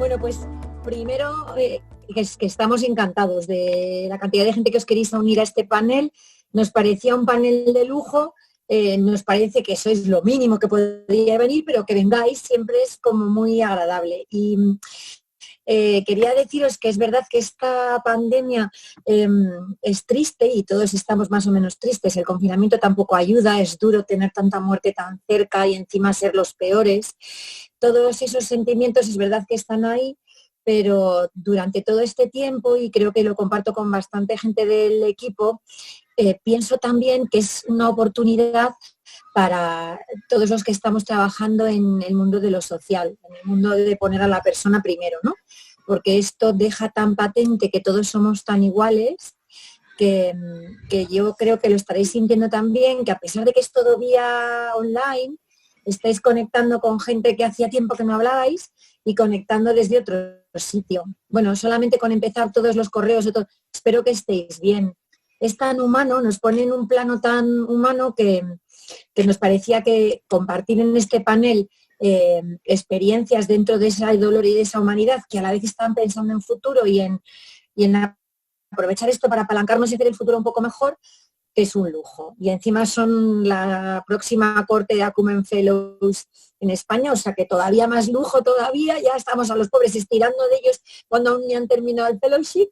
Bueno, pues primero que estamos encantados de la cantidad de gente que os queréis unir a este panel. Nos parecía un panel de lujo, nos parece que sois lo mínimo que podría venir, pero que vengáis siempre es como muy agradable. Y quería deciros que es verdad que esta pandemia es triste y todos estamos más o menos tristes. El confinamiento tampoco ayuda, es duro tener tanta muerte tan cerca y encima ser los peores. Todos esos sentimientos es verdad que están ahí, pero durante todo este tiempo, y creo que lo comparto con bastante gente del equipo, pienso también que es una oportunidad para todos los que estamos trabajando en el mundo de lo social, en el mundo de poner a la persona primero, ¿no? Porque esto deja tan patente que todos somos tan iguales que yo creo que lo estaréis sintiendo también, que a pesar de que es todo vía online, estáis conectando con gente que hacía tiempo que no hablabais y conectando desde otro sitio. Bueno, solamente con empezar todos los correos, espero que estéis bien. Es tan humano, nos pone en un plano tan humano que nos parecía que compartir en este panel experiencias dentro de ese dolor y de esa humanidad, que a la vez están pensando en futuro y en aprovechar esto para apalancarnos y hacer el futuro un poco mejor, es un lujo. Y encima son la próxima corte de Acumen Fellows en España, o sea que todavía más lujo todavía, ya estamos a los pobres estirando de ellos cuando aún ni han terminado el fellowship,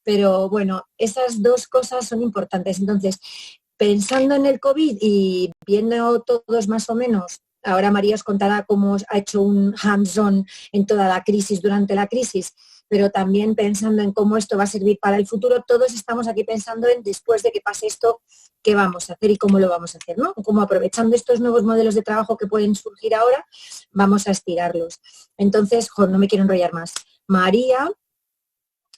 pero bueno, esas dos cosas son importantes. Entonces, pensando en el COVID y viendo todos más o menos, ahora María os contará cómo ha hecho un hands-on en toda la crisis, durante la crisis, pero también pensando en cómo esto va a servir para el futuro, todos estamos aquí pensando en después de que pase esto, qué vamos a hacer y cómo lo vamos a hacer, ¿no? Como aprovechando estos nuevos modelos de trabajo que pueden surgir ahora, vamos a estirarlos. Entonces, no me quiero enrollar más. María,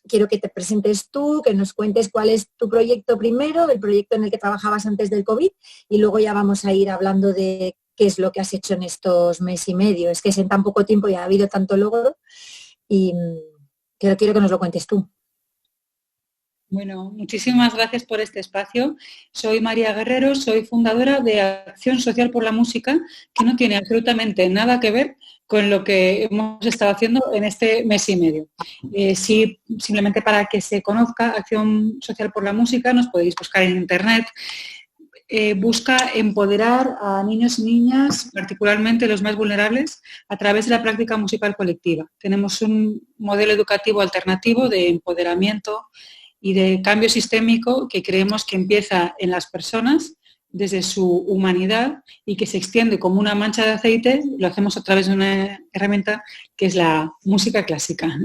quiero que te presentes tú, que nos cuentes cuál es tu proyecto primero, el proyecto en el que trabajabas antes del COVID, y luego ya vamos a ir hablando de qué es lo que has hecho en estos meses y medio. Es que en tan poco tiempo ya ha habido tanto logro y quiero que nos lo cuentes tú. Bueno, muchísimas gracias por este espacio. Soy María Guerrero, soy fundadora de Acción Social por la Música, que no tiene absolutamente nada que ver con lo que hemos estado haciendo en este mes y medio. Sí, simplemente para que se conozca, Acción Social por la Música, nos podéis buscar en Internet. Busca empoderar a niños y niñas, particularmente los más vulnerables, a través de la práctica musical colectiva. Tenemos un modelo educativo alternativo de empoderamiento y de cambio sistémico que creemos que empieza en las personas desde su humanidad y que se extiende como una mancha de aceite. Lo hacemos a través de una herramienta que es la música clásica.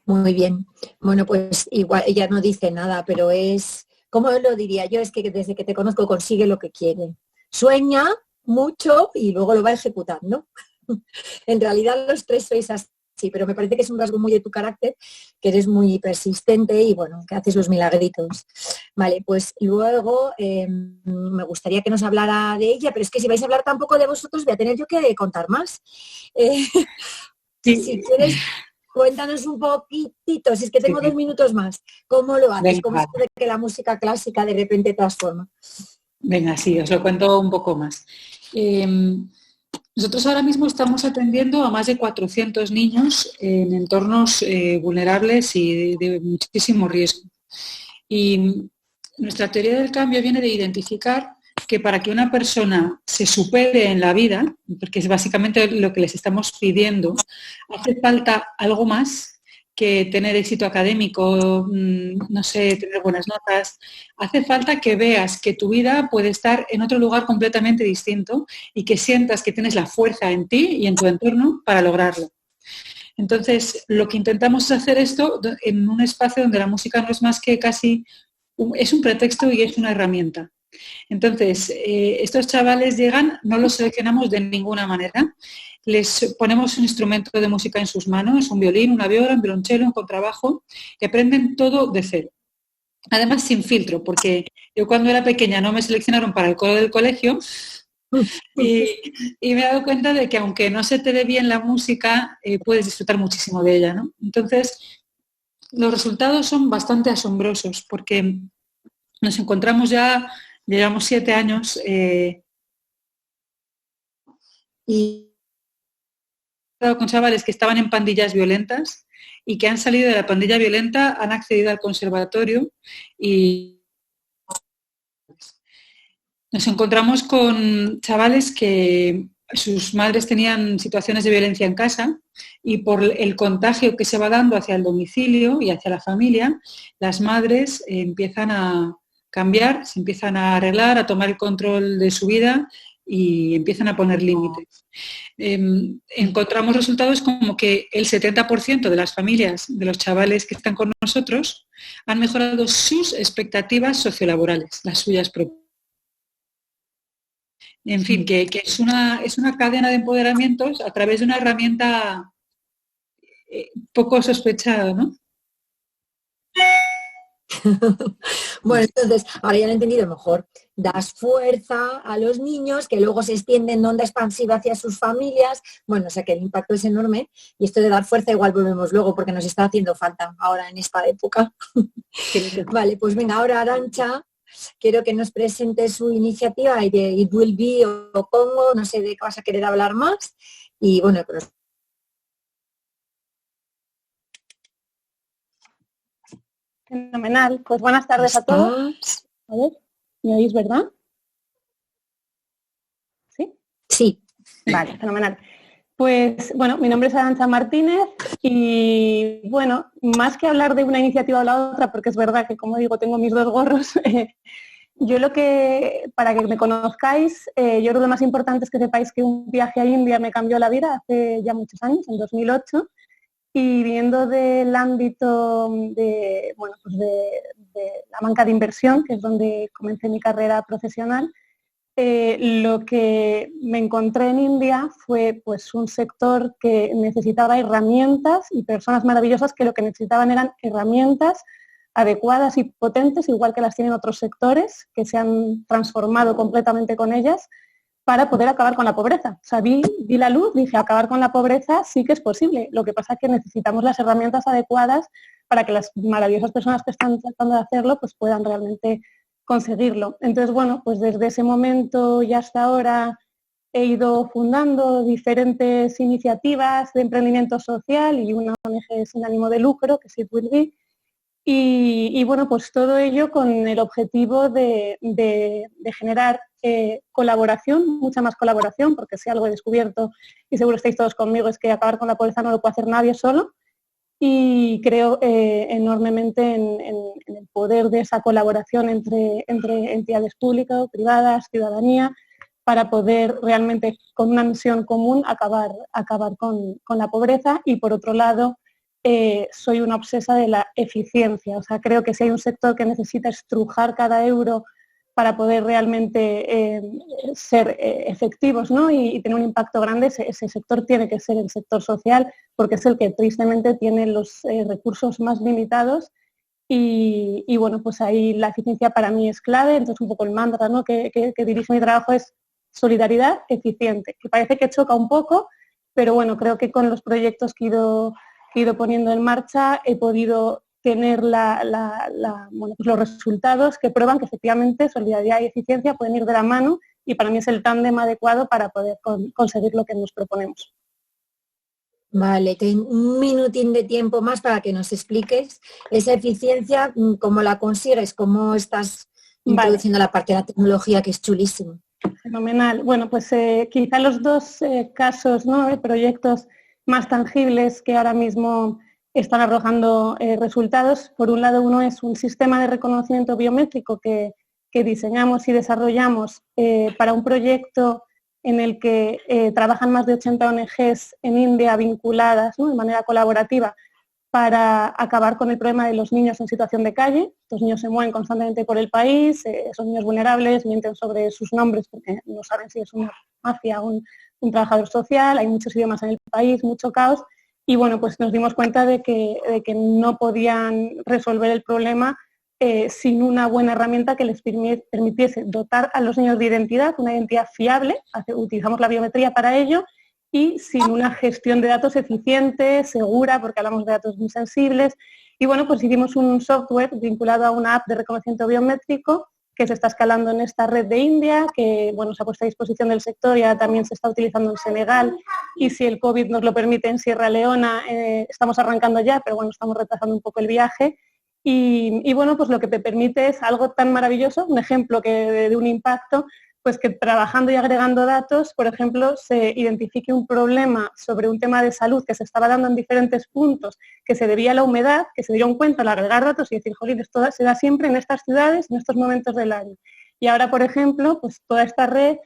Muy bien. Bueno, pues igual ella no dice nada, pero es, ¿cómo lo diría yo? Es que desde que te conozco consigue lo que quiere. Sueña mucho y luego lo va ejecutando. En realidad los tres sois así, pero me parece que es un rasgo muy de tu carácter, que eres muy persistente y bueno, que haces los milagritos. Vale, pues luego me gustaría que nos hablara de ella, pero es que si vais a hablar tampoco de vosotros voy a tener yo que contar más. Sí. Si quieres, cuéntanos un poquitito, si es que tengo 2 minutos más, ¿cómo lo haces? Venga, ¿Cómo es que la música clásica de repente transforma? Venga, sí, os lo cuento un poco más. Nosotros ahora mismo estamos atendiendo a más de 400 niños en entornos vulnerables y de muchísimo riesgo. Y nuestra teoría del cambio viene de identificar que para que una persona se supere en la vida, porque es básicamente lo que les estamos pidiendo, hace falta algo más que tener éxito académico, no sé, tener buenas notas. Hace falta que veas que tu vida puede estar en otro lugar completamente distinto y que sientas que tienes la fuerza en ti y en tu entorno para lograrlo. Entonces, lo que intentamos es hacer esto en un espacio donde la música no es más que casi, es un pretexto y es una herramienta. Entonces, estos chavales llegan, no los seleccionamos de ninguna manera, les ponemos un instrumento de música en sus manos, un violín, una viola, un violonchelo, un contrabajo, y aprenden todo de cero. Además, sin filtro, porque yo cuando era pequeña no me seleccionaron para el coro del colegio y me he dado cuenta de que aunque no se te dé bien la música, puedes disfrutar muchísimo de ella, ¿no? Entonces, los resultados son bastante asombrosos porque nos encontramos ya, llevamos 7 años y estado con chavales que estaban en pandillas violentas y que han salido de la pandilla violenta, han accedido al conservatorio y nos encontramos con chavales que sus madres tenían situaciones de violencia en casa y por el contagio que se va dando hacia el domicilio y hacia la familia, las madres empiezan a cambiar, se empiezan a arreglar, a tomar el control de su vida y empiezan a poner límites. Encontramos resultados como que el 70% de las familias, de los chavales que están con nosotros, han mejorado sus expectativas sociolaborales, las suyas propias. En fin, que es una cadena de empoderamientos a través de una herramienta poco sospechada, ¿no? Bueno, entonces, ahora ya lo he entendido mejor. Das fuerza a los niños que luego se extienden de onda expansiva hacia sus familias. Bueno, o sea que el impacto es enorme y esto de dar fuerza igual volvemos luego porque nos está haciendo falta ahora en esta época. Vale, pues venga, ahora Arantxa, quiero que nos presente su iniciativa de It Will Be o Congo, no sé de qué vas a querer hablar más. Y bueno, pero... Fenomenal. Pues buenas tardes a todos. A ver, ¿me oís, verdad? ¿Sí? Sí. Vale, fenomenal. Pues bueno, mi nombre es Arantxa Martínez y bueno, más que hablar de una iniciativa o la otra, porque es verdad que como digo, tengo mis dos gorros, yo para que me conozcáis, yo creo que lo más importante es que sepáis que un viaje a India me cambió la vida hace ya muchos años, en 2008, y viendo del ámbito de la banca de inversión, que es donde comencé mi carrera profesional, lo que me encontré en India fue pues un sector que necesitaba herramientas y personas maravillosas que lo que necesitaban eran herramientas adecuadas y potentes, igual que las tienen otros sectores que se han transformado completamente con ellas, para poder acabar con la pobreza. O sea, vi la luz, dije, acabar con la pobreza sí que es posible. Lo que pasa es que necesitamos las herramientas adecuadas para que las maravillosas personas que están tratando de hacerlo pues puedan realmente conseguirlo. Entonces, bueno, pues desde ese momento y hasta ahora he ido fundando diferentes iniciativas de emprendimiento social y una ONG sin ánimo de lucro, que es It Will Be. Y bueno, pues todo ello con el objetivo de generar colaboración, mucha más colaboración, porque si algo he descubierto, y seguro estáis todos conmigo, es que acabar con la pobreza no lo puede hacer nadie solo. Y creo enormemente en el poder de esa colaboración entre entidades públicas, privadas, ciudadanía, para poder realmente, con una misión común, acabar con la pobreza. Y por otro lado, soy una obsesa de la eficiencia. O sea, creo que si hay un sector que necesita estrujar cada euro para poder realmente ser efectivos, ¿no? y tener un impacto grande, ese sector tiene que ser el sector social, porque es el que tristemente tiene los recursos más limitados y bueno, pues ahí la eficiencia para mí es clave. Entonces un poco el mantra, ¿no? que dirige mi trabajo es solidaridad eficiente, que parece que choca un poco, pero bueno, creo que con los proyectos que he ido poniendo en marcha he podido tener pues los resultados que prueban que efectivamente solidaridad y eficiencia pueden ir de la mano y para mí es el tándem adecuado para poder conseguir lo que nos proponemos. Vale, tengo un minutín de tiempo más para que nos expliques esa eficiencia, cómo la consigues, cómo estás introduciendo la parte de la tecnología, que es chulísimo. Fenomenal. Bueno, pues quizá los dos casos, ¿no? Proyectos más tangibles que ahora mismo están arrojando resultados. Por un lado, uno es un sistema de reconocimiento biométrico que diseñamos y desarrollamos para un proyecto en el que trabajan más de 80 ONGs en India vinculadas, ¿no? De manera colaborativa para acabar con el problema de los niños en situación de calle. Los niños se mueven constantemente por el país, son niños vulnerables, mienten sobre sus nombres porque no saben si es una mafia o un trabajador social, hay muchos idiomas en el país, mucho caos, y bueno, pues nos dimos cuenta de que no podían resolver el problema sin una buena herramienta que les permitiese dotar a los niños de identidad, una identidad fiable, utilizamos la biometría para ello, y sin una gestión de datos eficiente, segura, porque hablamos de datos muy sensibles. Y bueno, pues hicimos un software vinculado a una app de reconocimiento biométrico que se está escalando en esta red de India, que bueno, se ha puesto a disposición del sector y ahora también se está utilizando en Senegal, y si el COVID nos lo permite en Sierra Leona, estamos arrancando ya, pero bueno, estamos retrasando un poco el viaje. Y bueno, pues lo que te permite es algo tan maravilloso, un ejemplo de un impacto, pues que trabajando y agregando datos, por ejemplo, se identifique un problema sobre un tema de salud que se estaba dando en diferentes puntos, que se debía a la humedad, que se dieron cuenta al agregar datos y decir, jolín, esto se da siempre en estas ciudades, en estos momentos del año. Y ahora, por ejemplo, pues toda esta red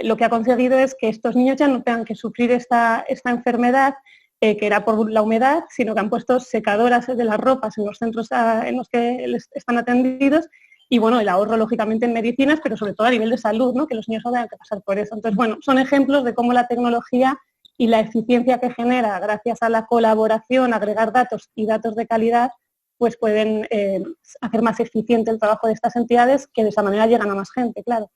lo que ha conseguido es que estos niños ya no tengan que sufrir esta enfermedad, que era por la humedad, sino que han puesto secadoras de las ropas en los centros en los que les están atendidos, y bueno, el ahorro lógicamente en medicinas, pero sobre todo a nivel de salud, ¿no? Que los niños no tengan que pasar por eso. Entonces, bueno, son ejemplos de cómo la tecnología y la eficiencia que genera gracias a la colaboración, agregar datos y datos de calidad, pues pueden hacer más eficiente el trabajo de estas entidades, que de esa manera llegan a más gente, claro.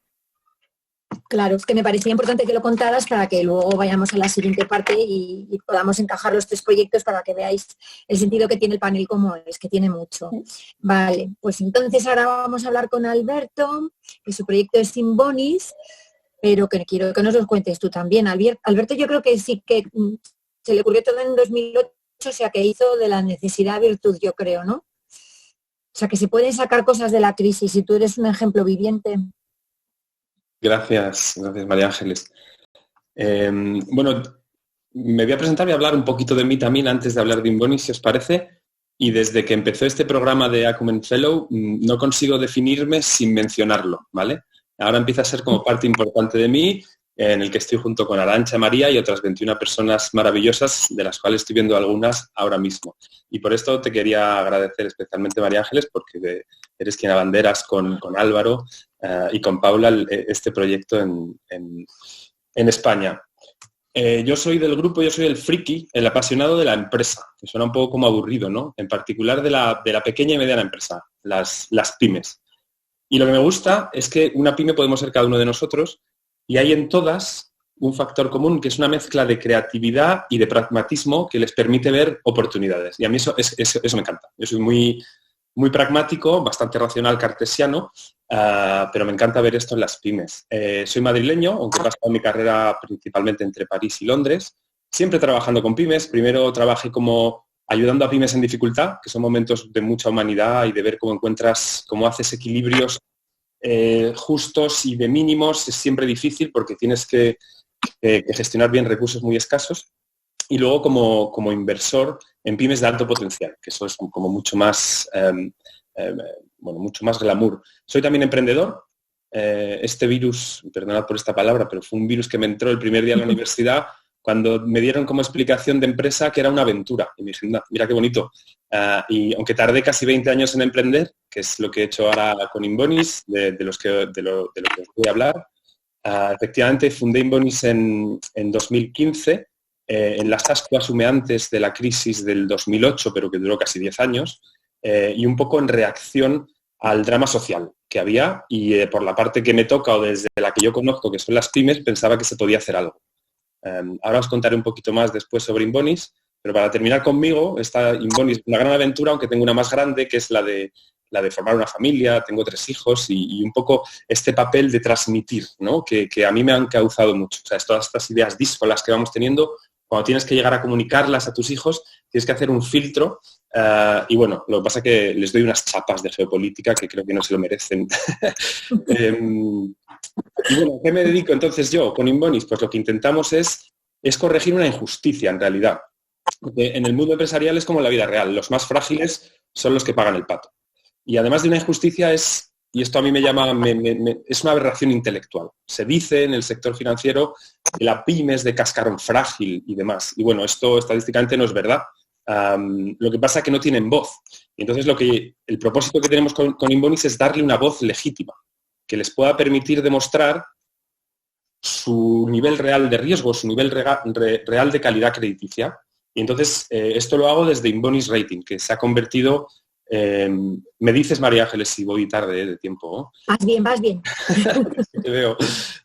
Claro, es que me parecía importante que lo contaras para que luego vayamos a la siguiente parte y podamos encajar los 3 proyectos para que veáis el sentido que tiene el panel, como es, que tiene mucho. Vale, pues entonces ahora vamos a hablar con Alberto, que su proyecto es Inbonis, pero que quiero que nos lo cuentes tú también. Alberto, yo creo que sí que se le ocurrió todo en 2008, o sea que hizo de la necesidad virtud, yo creo, ¿no? O sea que se pueden sacar cosas de la crisis y tú eres un ejemplo viviente. Gracias María Ángeles. Bueno, me voy a presentar y hablar un poquito de mí también antes de hablar de Inbonis, si os parece. Y desde que empezó este programa de Acumen Fellow, no consigo definirme sin mencionarlo, ¿vale? Ahora empieza a ser como parte importante de mí, en el que estoy junto con Arantxa, María y otras 21 personas maravillosas, de las cuales estoy viendo algunas ahora mismo. Y por esto te quería agradecer especialmente, María Ángeles, porque eres quien abanderas con Álvaro y con Paula este proyecto en España. Yo soy del grupo, yo soy el friki, el apasionado de la empresa, que suena un poco como aburrido, ¿no? En particular de la pequeña y mediana empresa, las pymes. Y lo que me gusta es que una pyme podemos ser cada uno de nosotros, y hay en todas un factor común, que es una mezcla de creatividad y de pragmatismo que les permite ver oportunidades. Y a mí eso me encanta. Yo soy muy pragmático, bastante racional, cartesiano, pero me encanta ver esto en las pymes. Soy madrileño, aunque he pasado mi carrera principalmente entre París y Londres, siempre trabajando con pymes. Primero trabajé como ayudando a pymes en dificultad, que son momentos de mucha humanidad y de ver cómo haces equilibrios justos y de mínimos. Es siempre difícil porque tienes que gestionar bien recursos muy escasos. Y luego como inversor en pymes de alto potencial, que eso es como mucho más, mucho más glamour. Soy también emprendedor. Este virus, perdonad por esta palabra, pero fue un virus que me entró el primer día en la universidad cuando me dieron como explicación de empresa que era una aventura. Y me dije, mira qué bonito. Y aunque tardé casi 20 años en emprender, que es lo que he hecho ahora con Inbonis, de lo que os voy a hablar, efectivamente fundé Inbonis en 2015, en las ascuas humeantes de la crisis del 2008, pero que duró casi 10 años, y un poco en reacción al drama social que había, y por la parte que me toca o desde la que yo conozco, que son las pymes, pensaba que se podía hacer algo. Ahora os contaré un poquito más después sobre Inbonis, pero para terminar conmigo, esta Inbonis es una gran aventura, aunque tengo una más grande, que es la de formar una familia. Tengo 3 hijos y un poco este papel de transmitir, ¿no? que a mí me han causado mucho. O sea, todas estas ideas díscolas que vamos teniendo, cuando tienes que llegar a comunicarlas a tus hijos, tienes que hacer un filtro. Y bueno, lo que pasa es que les doy unas chapas de geopolítica que creo que no se lo merecen. Y bueno, ¿qué me dedico entonces yo con Inbonis? Pues lo que intentamos es corregir una injusticia en realidad. Porque en el mundo empresarial es como en la vida real, los más frágiles son los que pagan el pato. Y además de una injusticia y esto a mí me llama, es una aberración intelectual. Se dice en el sector financiero que la pyme es de cascarón frágil y demás. Y bueno, esto estadísticamente no es verdad. Lo que pasa es que no tienen voz. Y entonces el propósito que tenemos con Inbonis es darle una voz legítima, que les pueda permitir demostrar su nivel real de riesgo, su nivel real de calidad crediticia. Y entonces esto lo hago desde Inbonis Rating, que se ha convertido... me dices, María Ángeles, si voy tarde de tiempo. Vas bien. Te veo.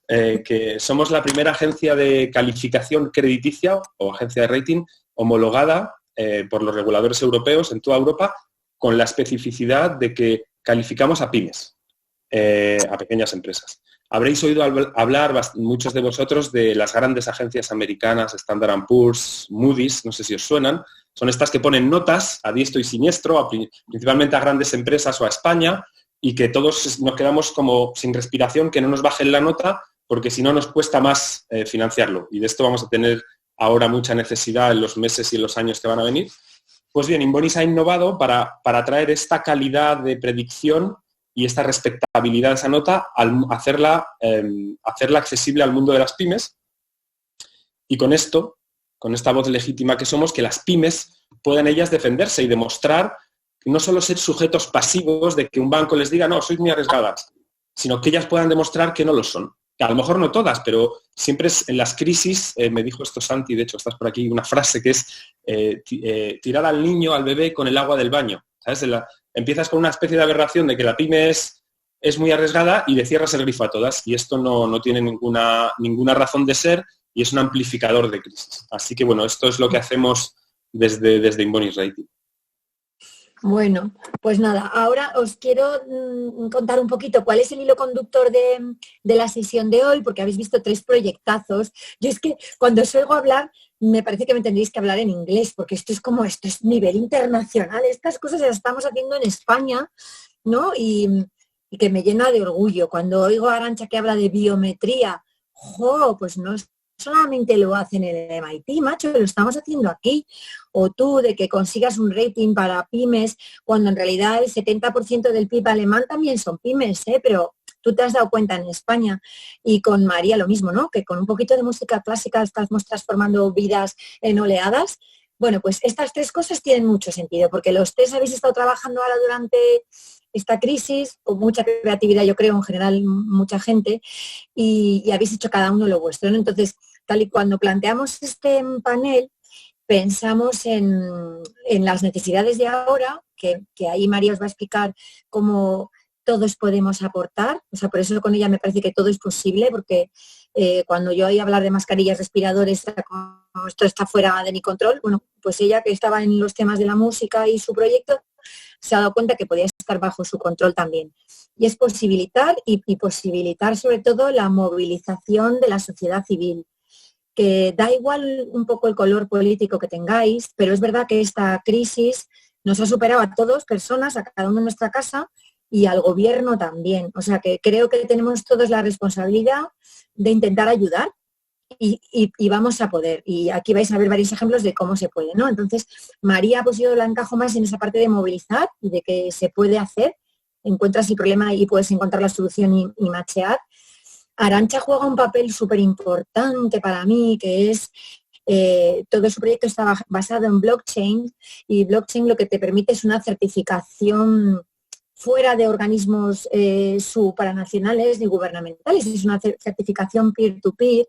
Que somos la primera agencia de calificación crediticia o agencia de rating homologada por los reguladores europeos en toda Europa, con la especificidad de que calificamos a pymes. a pequeñas empresas. Habréis oído hablar muchos de vosotros de las grandes agencias americanas, Standard & Poor's, Moody's, no sé si os suenan. Son estas que ponen notas a diestro y siniestro, principalmente a grandes empresas o a España, y que todos nos quedamos como sin respiración, que no nos bajen la nota, porque si no nos cuesta más financiarlo. Y de esto vamos a tener ahora mucha necesidad en los meses y en los años que van a venir. Pues bien, Inbonis ha innovado para traer esta calidad de predicción y esta respetabilidad de esa nota al hacerla accesible al mundo de las pymes. Y con esto, con esta voz legítima que somos, que las pymes puedan ellas defenderse y demostrar no solo ser sujetos pasivos de que un banco les diga, no, sois muy arriesgadas, sino que ellas puedan demostrar que no lo son. Que a lo mejor no todas, pero siempre es en las crisis, me dijo esto Santi, de hecho estás por aquí, una frase que es tirar al niño, al bebé, con el agua del baño. ¿Sabes? Empiezas con una especie de aberración de que la pyme es muy arriesgada y le cierras el grifo a todas. Y esto no tiene ninguna razón de ser y es un amplificador de crisis. Así que bueno, esto es lo que hacemos desde Inbonis Rating. Bueno, pues nada, ahora os quiero contar un poquito cuál es el hilo conductor de la sesión de hoy, porque habéis visto 3 proyectazos. Yo es que cuando os oigo hablar, me parece que me tendréis que hablar en inglés, porque esto es nivel internacional, estas cosas las estamos haciendo en España, ¿no? Y que me llena de orgullo. Cuando oigo a Arantxa que habla de biometría, pues no solamente lo hacen en el MIT, macho, lo estamos haciendo aquí. O tú, de que consigas un rating para pymes, cuando en realidad el 70% del PIB alemán también son pymes, pero tú te has dado cuenta en España. Y con María lo mismo, ¿no? Que con un poquito de música clásica estamos transformando vidas en oleadas. Bueno, pues estas 3 cosas tienen mucho sentido, porque los 3 habéis estado trabajando ahora durante esta crisis, con mucha creatividad, yo creo, en general, mucha gente, y habéis hecho cada uno lo vuestro, ¿no? Entonces, tal y cuando planteamos este panel, pensamos en las necesidades de ahora, que ahí María os va a explicar cómo todos podemos aportar, o sea, por eso con ella me parece que todo es posible, porque cuando yo oí hablar de mascarillas, respiradores, como esto está fuera de mi control, bueno, pues ella, que estaba en los temas de la música y su proyecto, se ha dado cuenta que podía estar bajo su control también. Y es posibilitar y posibilitar sobre todo la movilización de la sociedad civil, que da igual un poco el color político que tengáis, pero es verdad que esta crisis nos ha superado a todos, personas, a cada uno en nuestra casa y al gobierno también. O sea que creo que tenemos todos la responsabilidad de intentar ayudar y vamos a poder. Y aquí vais a ver varios ejemplos de cómo se puede, ¿no? Entonces, María, pues yo la encajo más en esa parte de movilizar y de que se puede hacer. Encuentras el problema y puedes encontrar la solución y machear. Arantxa juega un papel súper importante para mí, que es todo su proyecto está basado en blockchain, y blockchain lo que te permite es una certificación fuera de organismos supranacionales ni gubernamentales, es una certificación peer-to-peer,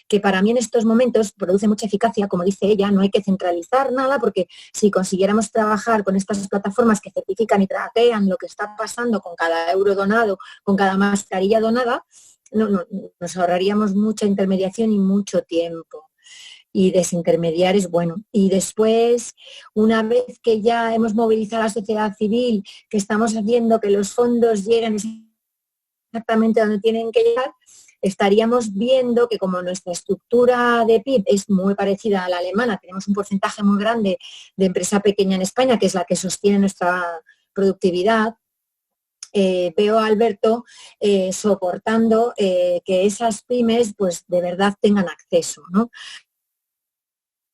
que para mí en estos momentos produce mucha eficacia, como dice ella, no hay que centralizar nada, porque si consiguiéramos trabajar con estas plataformas que certifican y traquean lo que está pasando con cada euro donado, con cada mascarilla donada, nos ahorraríamos mucha intermediación y mucho tiempo. Y desintermediar es bueno. Y después, una vez que ya hemos movilizado a la sociedad civil, que estamos haciendo que los fondos lleguen exactamente donde tienen que llegar, estaríamos viendo que como nuestra estructura de PIB es muy parecida a la alemana, tenemos un porcentaje muy grande de empresa pequeña en España, que es la que sostiene nuestra productividad, veo a Alberto soportando que esas pymes pues de verdad tengan acceso, ¿no?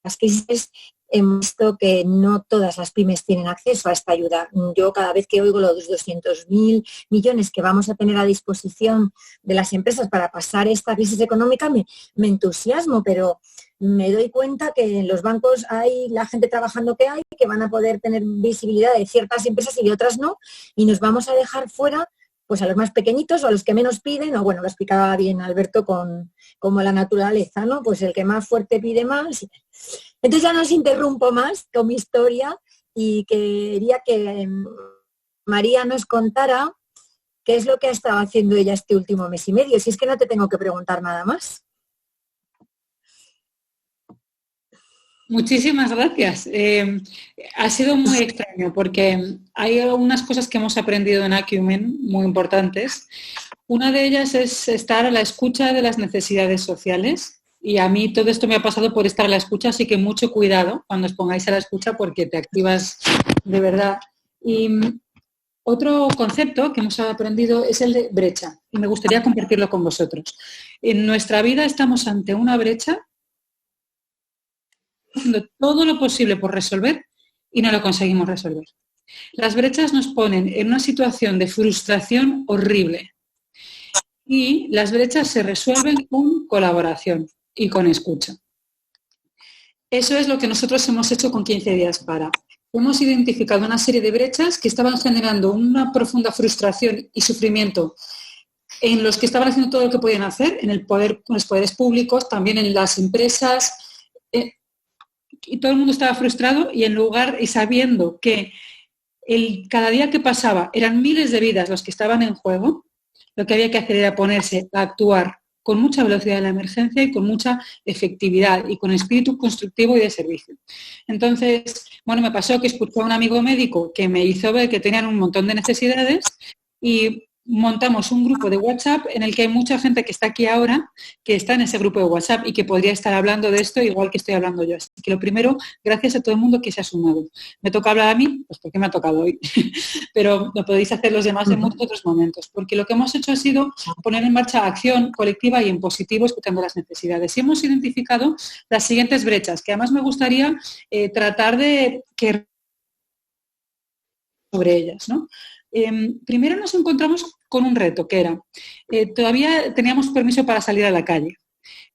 Las crisis hemos visto que no todas las pymes tienen acceso a esta ayuda. Yo cada vez que oigo los 200.000 millones que vamos a tener a disposición de las empresas para pasar esta crisis económica, me entusiasmo, pero me doy cuenta que en los bancos hay la gente trabajando que hay, que van a poder tener visibilidad de ciertas empresas y de otras no, y nos vamos a dejar fuera pues a los más pequeñitos o a los que menos piden, o bueno, lo explicaba bien Alberto como la naturaleza, ¿no? Pues el que más fuerte pide más. Entonces ya no os interrumpo más con mi historia y quería que María nos contara qué es lo que ha estado haciendo ella este último mes y medio. Si es que no te tengo que preguntar nada más. Muchísimas gracias. Ha sido muy extraño porque hay algunas cosas que hemos aprendido en Acumen muy importantes. Una de ellas es estar a la escucha de las necesidades sociales. Y a mí todo esto me ha pasado por estar a la escucha, así que mucho cuidado cuando os pongáis a la escucha porque te activas de verdad. Y otro concepto que hemos aprendido es el de brecha y me gustaría compartirlo con vosotros. En nuestra vida estamos ante una brecha, haciendo todo lo posible por resolver y no lo conseguimos resolver. Las brechas nos ponen en una situación de frustración horrible y las brechas se resuelven con colaboración y con escucha. Eso es lo que nosotros hemos hecho con 15 días para. Hemos identificado una serie de brechas que estaban generando una profunda frustración y sufrimiento en los que estaban haciendo todo lo que podían hacer, en el poder, con los poderes públicos, también en las empresas, y todo el mundo estaba frustrado y en lugar, y sabiendo que cada día que pasaba eran miles de vidas los que estaban en juego, lo que había que hacer era ponerse a actuar con mucha velocidad en la emergencia y con mucha efectividad y con espíritu constructivo y de servicio. Entonces, bueno, me pasó que escuché a un amigo médico que me hizo ver que tenían un montón de necesidades y montamos un grupo de WhatsApp en el que hay mucha gente que está aquí ahora, que está en ese grupo de WhatsApp y que podría estar hablando de esto igual que estoy hablando yo. Así que lo primero, gracias a todo el mundo que se ha sumado. ¿Me toca hablar a mí? Pues porque me ha tocado hoy. Pero lo podéis hacer los demás en muchos otros momentos, porque lo que hemos hecho ha sido poner en marcha acción colectiva y en positivo escuchando las necesidades. Y hemos identificado las siguientes brechas, que además me gustaría tratar de que sobre ellas, ¿no? Primero nos encontramos con un reto que era, todavía teníamos permiso para salir a la calle,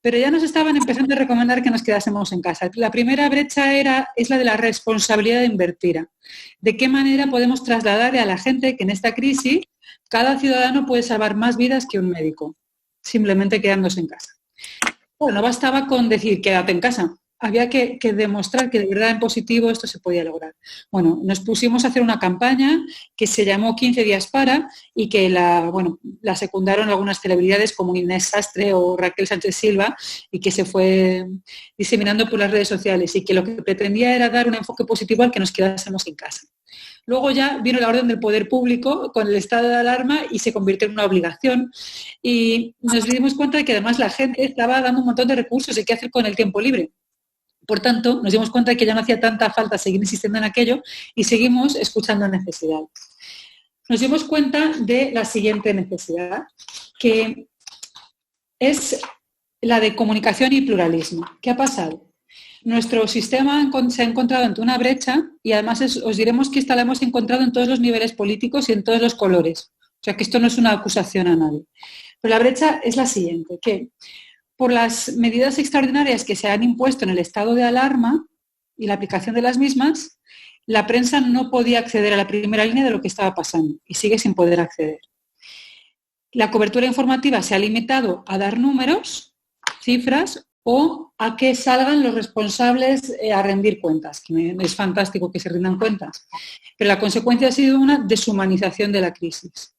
pero ya nos estaban empezando a recomendar que nos quedásemos en casa. La primera brecha es la de la responsabilidad de invertir. ¿De qué manera podemos trasladar a la gente que en esta crisis cada ciudadano puede salvar más vidas que un médico, simplemente quedándose en casa? Bueno, no bastaba con decir quédate en casa. Había que demostrar que de verdad en positivo esto se podía lograr. Bueno, nos pusimos a hacer una campaña que se llamó 15 días para y que la secundaron algunas celebridades como Inés Sastre o Raquel Sánchez Silva y que se fue diseminando por las redes sociales y que lo que pretendía era dar un enfoque positivo al que nos quedásemos en casa. Luego ya vino la orden del poder público con el estado de alarma y se convirtió en una obligación. Y nos dimos cuenta de que además la gente estaba dando un montón de recursos y qué hacer con el tiempo libre. Por tanto, nos dimos cuenta de que ya no hacía tanta falta seguir insistiendo en aquello y seguimos escuchando necesidades. Nos dimos cuenta de la siguiente necesidad, que es la de comunicación y pluralismo. ¿Qué ha pasado? Nuestro sistema se ha encontrado ante una brecha y además os diremos que esta la hemos encontrado en todos los niveles políticos y en todos los colores. O sea que esto no es una acusación a nadie. Pero la brecha es la siguiente, que por las medidas extraordinarias que se han impuesto en el estado de alarma y la aplicación de las mismas, la prensa no podía acceder a la primera línea de lo que estaba pasando y sigue sin poder acceder. La cobertura informativa se ha limitado a dar números, cifras o a que salgan los responsables a rendir cuentas, que es fantástico que se rindan cuentas, pero la consecuencia ha sido una deshumanización de la crisis.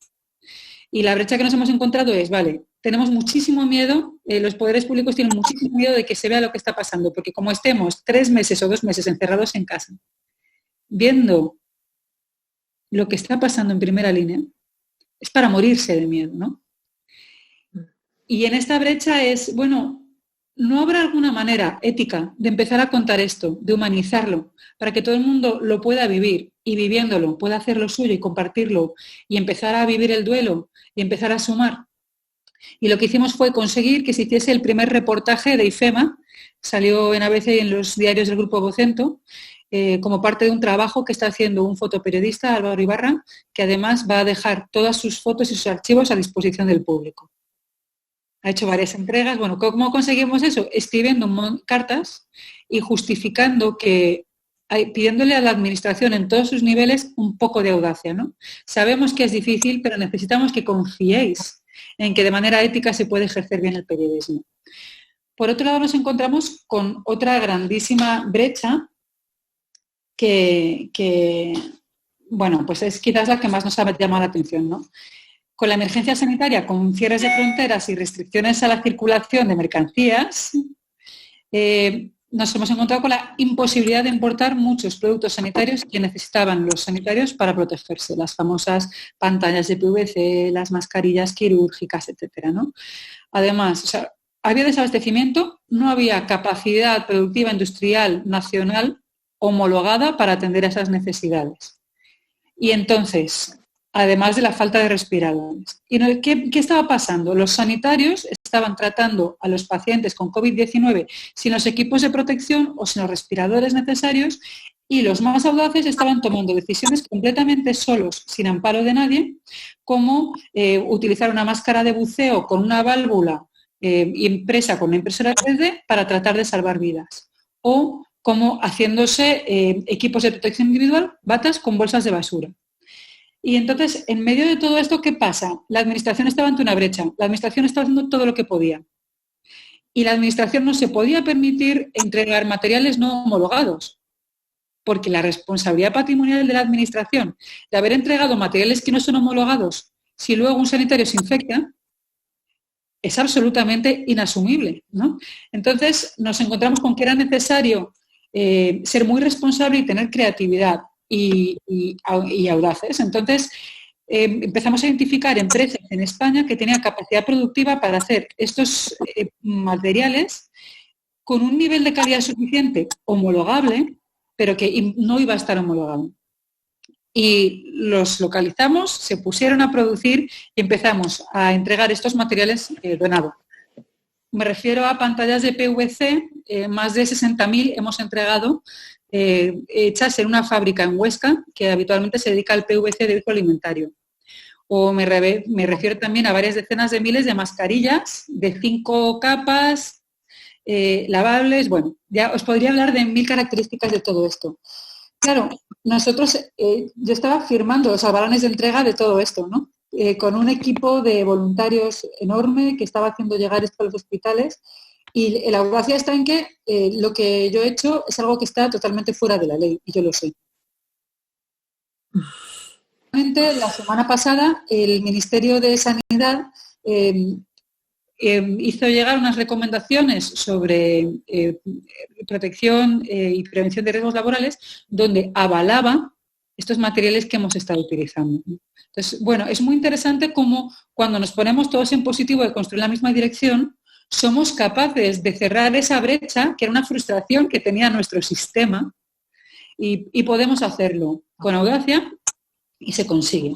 Y la brecha que nos hemos encontrado es, vale, tenemos muchísimo miedo, los poderes públicos tienen muchísimo miedo de que se vea lo que está pasando, porque como estemos 3 meses o 2 meses encerrados en casa, viendo lo que está pasando en primera línea, es para morirse de miedo, ¿no? Y en esta brecha es, bueno, ¿no habrá alguna manera ética de empezar a contar esto, de humanizarlo, para que todo el mundo lo pueda vivir y viviéndolo pueda hacer lo suyo y compartirlo y empezar a vivir el duelo y empezar a sumar? Y lo que hicimos fue conseguir que se hiciese el primer reportaje de IFEMA, salió en ABC y en los diarios del Grupo Vocento, como parte de un trabajo que está haciendo un fotoperiodista, Álvaro Ibarra, que además va a dejar todas sus fotos y sus archivos a disposición del público. Ha hecho varias entregas. Bueno, ¿cómo conseguimos eso? Escribiendo cartas y justificando que, pidiéndole a la administración en todos sus niveles un poco de audacia, ¿no? Sabemos que es difícil, pero necesitamos que confiéis en que de manera ética se puede ejercer bien el periodismo. Por otro lado, nos encontramos con otra grandísima brecha que bueno, pues es quizás la que más nos ha llamado la atención, ¿no? Con la emergencia sanitaria, con cierres de fronteras y restricciones a la circulación de mercancías, nos hemos encontrado con la imposibilidad de importar muchos productos sanitarios que necesitaban los sanitarios para protegerse, las famosas pantallas de PVC, las mascarillas quirúrgicas, etcétera, ¿no? Además, o sea, había desabastecimiento, no había capacidad productiva industrial nacional homologada para atender a esas necesidades. Y entonces, además de la falta de respiradores. ¿Y qué estaba pasando? Los sanitarios estaban tratando a los pacientes con COVID-19 sin los equipos de protección o sin los respiradores necesarios, y los más audaces estaban tomando decisiones completamente solos, sin amparo de nadie, como utilizar una máscara de buceo con una válvula impresa con una impresora 3D para tratar de salvar vidas, o como haciéndose equipos de protección individual, batas con bolsas de basura. Y entonces, en medio de todo esto, ¿qué pasa? La administración estaba ante una brecha. La administración estaba haciendo todo lo que podía. Y la administración no se podía permitir entregar materiales no homologados, porque la responsabilidad patrimonial de la administración de haber entregado materiales que no son homologados, si luego un sanitario se infecta, es absolutamente inasumible, ¿no? Entonces, nos encontramos con que era necesario ser muy responsable y tener creatividad y audaces. Entonces, empezamos a identificar empresas en España que tenían capacidad productiva para hacer estos materiales con un nivel de calidad suficiente, homologable, pero que no iba a estar homologado. Y los localizamos, se pusieron a producir y empezamos a entregar estos materiales donados. Me refiero a pantallas de PVC, más de 60.000 hemos entregado, hechas en una fábrica en Huesca que habitualmente se dedica al PVC de uso alimentario. O me refiero también a varias decenas de miles de mascarillas de 5 capas, lavables. Bueno, ya os podría hablar de 1000 características de todo esto. Claro, nosotros, yo estaba firmando los avalones de entrega de todo esto, ¿no? Con un equipo de voluntarios enorme que estaba haciendo llegar esto a los hospitales, y la audacia está en que lo que yo he hecho es algo que está totalmente fuera de la ley, y yo lo sé. La semana pasada el Ministerio de Sanidad hizo llegar unas recomendaciones sobre protección y prevención de riesgos laborales, donde avalaba estos materiales que hemos estado utilizando. Entonces, bueno, es muy interesante cómo cuando nos ponemos todos en positivo de construir la misma dirección, somos capaces de cerrar esa brecha, que era una frustración que tenía nuestro sistema, y podemos hacerlo con audacia y se consigue.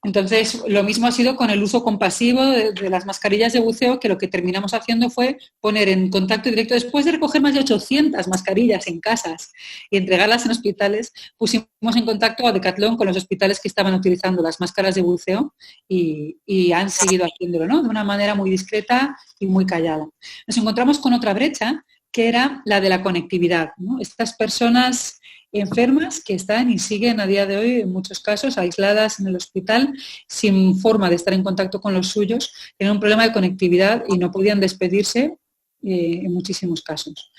Entonces, lo mismo ha sido con el uso compasivo de las mascarillas de buceo, que lo que terminamos haciendo fue poner en contacto directo, después de recoger más de 800 mascarillas en casas y entregarlas en hospitales, pusimos en contacto a Decathlon con los hospitales que estaban utilizando las máscaras de buceo y han seguido haciéndolo, ¿no? De una manera muy discreta y muy callada. Nos encontramos con otra brecha, que era la de la conectividad, ¿no? Estas personas enfermas que están y siguen a día de hoy, en muchos casos, aisladas en el hospital, sin forma de estar en contacto con los suyos, tenían un problema de conectividad y no podían despedirse en muchísimos casos.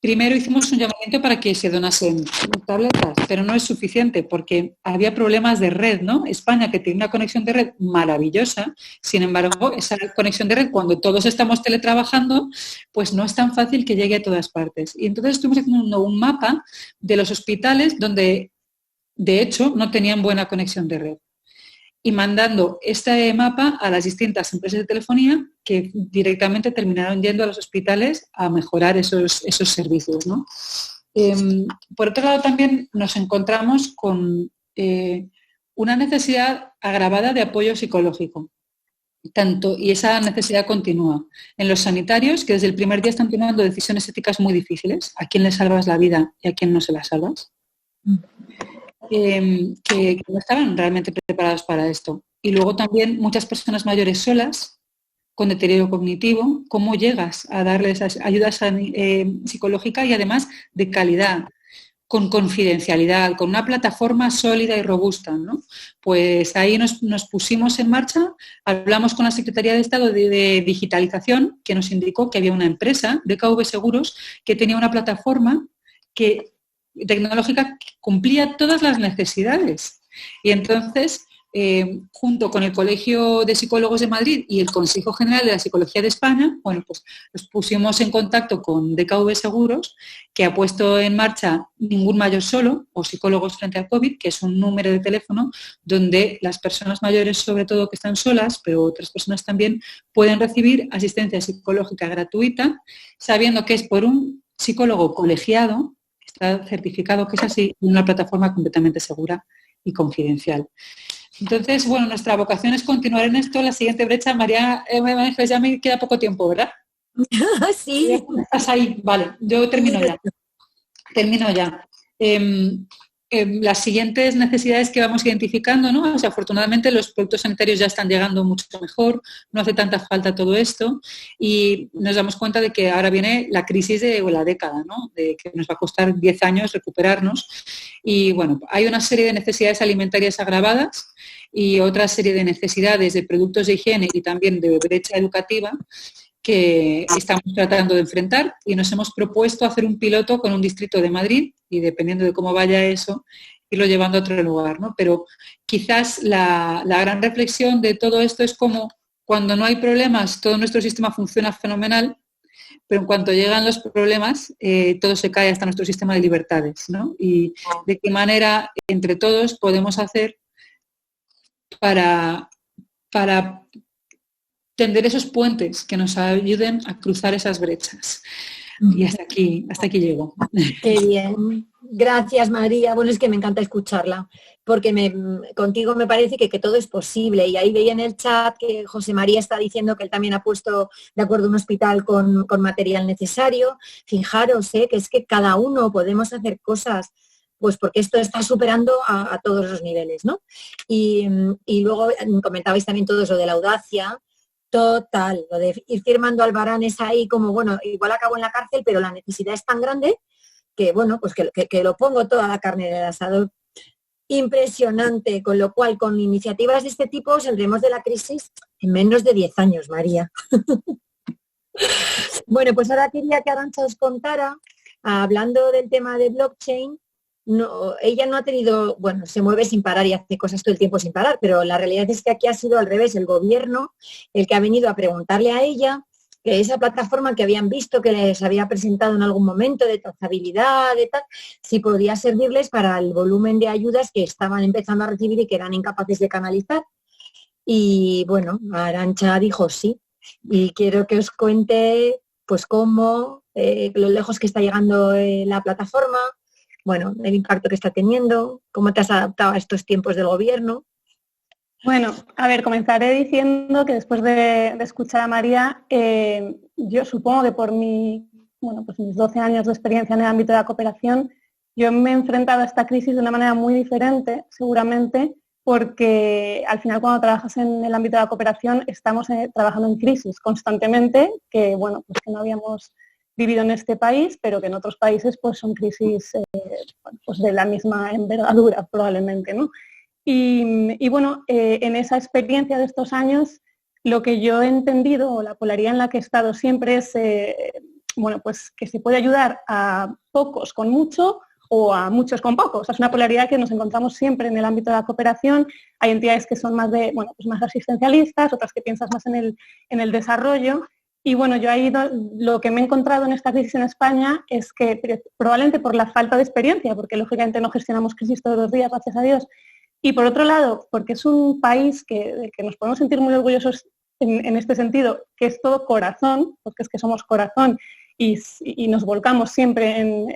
Primero hicimos un llamamiento para que se donasen tabletas, pero no es suficiente porque había problemas de red, ¿no? España, que tiene una conexión de red maravillosa, sin embargo, esa conexión de red, cuando todos estamos teletrabajando, pues no es tan fácil que llegue a todas partes. Y entonces estuvimos haciendo un mapa de los hospitales donde, de hecho, no tenían buena conexión de red, y mandando este mapa a las distintas empresas de telefonía, que directamente terminaron yendo a los hospitales a mejorar esos servicios, ¿no? Por otro lado, también nos encontramos con una necesidad agravada de apoyo psicológico. Y esa necesidad continúa. En los sanitarios, que desde el primer día están tomando decisiones éticas muy difíciles, a quién le salvas la vida y a quién no se la salvas. Que no estaban realmente preparados para esto. Y luego también muchas personas mayores solas, con deterioro cognitivo, ¿cómo llegas a darles ayuda psicológica y además de calidad, con confidencialidad, con una plataforma sólida y robusta, ¿no? Pues ahí nos pusimos en marcha, hablamos con la Secretaría de Estado de Digitalización, que nos indicó que había una empresa, DKV Seguros, que tenía una plataforma tecnológica que cumplía todas las necesidades. Y entonces junto con el Colegio de Psicólogos de Madrid y el Consejo General de la Psicología de España, bueno, pues nos pusimos en contacto con DKV Seguros, que ha puesto en marcha Ningún Mayor Solo, o Psicólogos Frente al COVID, que es un número de teléfono donde las personas mayores, sobre todo que están solas, pero otras personas también, pueden recibir asistencia psicológica gratuita, sabiendo que es por un psicólogo colegiado, está certificado que es así, en una plataforma completamente segura y confidencial. Entonces, bueno, nuestra vocación es continuar en esto. La siguiente brecha, María Ángeles, ya me queda poco tiempo, ¿verdad? Sí. Estás ahí, vale, yo termino ya. Las siguientes necesidades que vamos identificando, ¿no? O sea, afortunadamente los productos sanitarios ya están llegando mucho mejor, no hace tanta falta todo esto y nos damos cuenta de que ahora viene la crisis de la década, ¿no? De que nos va a costar 10 años recuperarnos y bueno, hay una serie de necesidades alimentarias agravadas y otra serie de necesidades de productos de higiene y también de brecha educativa que estamos tratando de enfrentar y nos hemos propuesto hacer un piloto con un distrito de Madrid y dependiendo de cómo vaya eso, irlo llevando a otro lugar, ¿no? Pero quizás la gran reflexión de todo esto es como cuando no hay problemas, todo nuestro sistema funciona fenomenal, pero en cuanto llegan los problemas, todo se cae hasta nuestro sistema de libertades, ¿no? Y de qué manera entre todos podemos hacer para tender esos puentes que nos ayuden a cruzar esas brechas. Y hasta aquí llego. Qué bien. Gracias, María. Bueno, es que me encanta escucharla, porque contigo me parece que todo es posible. Y ahí veía en el chat que José María está diciendo que él también ha puesto de acuerdo un hospital con material necesario. Fijaros, que es que cada uno podemos hacer cosas, pues porque esto está superando a todos los niveles, ¿no? Y luego comentabais también todo eso de la audacia. Total, lo de ir firmando albaranes ahí como, bueno, igual acabo en la cárcel, pero la necesidad es tan grande que, bueno, pues que lo pongo toda la carne en el asador. Impresionante, con lo cual, con iniciativas de este tipo saldremos de la crisis en menos de 10 años, María. Bueno, pues ahora quería que Arantxa os contara, hablando del tema de blockchain. No, ella no ha tenido, bueno, se mueve sin parar y hace cosas todo el tiempo sin parar, pero la realidad es que aquí ha sido al revés, el gobierno el que ha venido a preguntarle a ella que esa plataforma que habían visto que les había presentado en algún momento de trazabilidad, de tal, si podía servirles para el volumen de ayudas que estaban empezando a recibir y que eran incapaces de canalizar. Y bueno, Arantxa dijo sí, y quiero que os cuente pues cómo, lo lejos que está llegando la plataforma, bueno, el impacto que está teniendo, cómo te has adaptado a estos tiempos del gobierno. Bueno, a ver, comenzaré diciendo que después de escuchar a María, yo supongo que por mis 12 años de experiencia en el ámbito de la cooperación, yo me he enfrentado a esta crisis de una manera muy diferente, seguramente, porque al final cuando trabajas en el ámbito de la cooperación estamos trabajando en crisis constantemente, que bueno, pues que no habíamos vivido en este país, pero que en otros países pues son crisis pues de la misma envergadura probablemente, ¿no? Y bueno, en esa experiencia de estos años, lo que yo he entendido, o la polaridad en la que he estado siempre es, bueno, pues que se puede ayudar a pocos con mucho o a muchos con poco. O sea, es una polaridad que nos encontramos siempre en el ámbito de la cooperación. Hay entidades que son más más asistencialistas, otras que piensas más en el desarrollo. Y bueno, yo ahí lo que me he encontrado en esta crisis en España es que probablemente por la falta de experiencia, porque lógicamente no gestionamos crisis todos los días, gracias a Dios, y por otro lado, porque es un país del que nos podemos sentir muy orgullosos en este sentido, que es todo corazón, porque es que somos corazón y nos volcamos siempre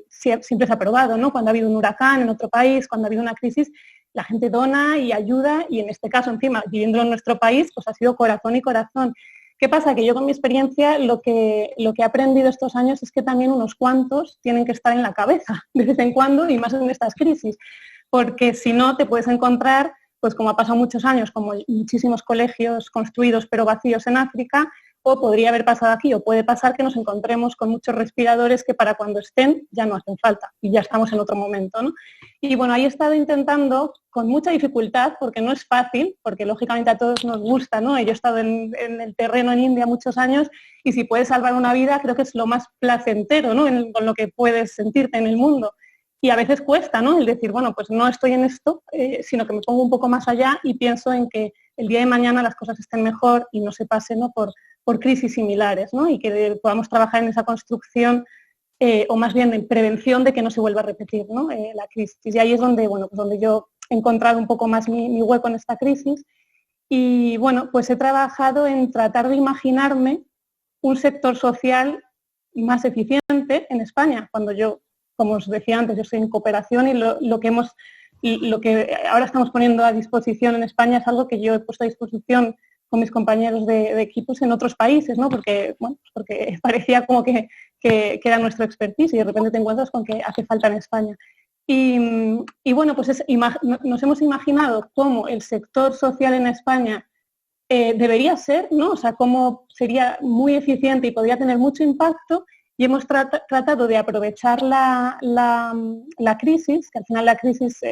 siempre se ha probado, ¿no? Cuando ha habido un huracán en otro país, cuando ha habido una crisis, la gente dona y ayuda y en este caso encima, viviendo en nuestro país, pues ha sido corazón y corazón. ¿Qué pasa? Que yo con mi experiencia lo que he aprendido estos años es que también unos cuantos tienen que estar en la cabeza de vez en cuando y más en estas crisis, porque si no te puedes encontrar, pues como ha pasado muchos años, como muchísimos colegios construidos pero vacíos en África, o podría haber pasado aquí, o puede pasar que nos encontremos con muchos respiradores que para cuando estén ya no hacen falta y ya estamos en otro momento, ¿no? Y bueno, ahí he estado intentando, con mucha dificultad, porque no es fácil, porque lógicamente a todos nos gusta, ¿no? Yo he estado en el terreno en India muchos años y si puedes salvar una vida creo que es lo más placentero, ¿no? Con lo que puedes sentirte en el mundo. Y a veces cuesta, ¿no? El decir, bueno, pues no estoy en esto, sino que me pongo un poco más allá y pienso en que el día de mañana las cosas estén mejor y no se pase, ¿no?, por crisis similares, ¿no? Y que podamos trabajar en esa construcción o más bien en prevención de que no se vuelva a repetir, ¿no?, la crisis. Y ahí es donde, bueno, pues donde yo he encontrado un poco más mi hueco en esta crisis. Y bueno, pues he trabajado en tratar de imaginarme un sector social más eficiente en España. Cuando yo, como os decía antes, yo estoy en cooperación y lo que ahora estamos poniendo a disposición en España es algo que yo he puesto a disposición con mis compañeros de equipos en otros países, ¿no? Porque parecía como que era nuestro expertise y de repente te encuentras con que hace falta en España. Y bueno, pues nos hemos imaginado cómo el sector social en España debería ser, ¿no? O sea, cómo sería muy eficiente y podría tener mucho impacto, y hemos tratado de aprovechar la crisis, que al final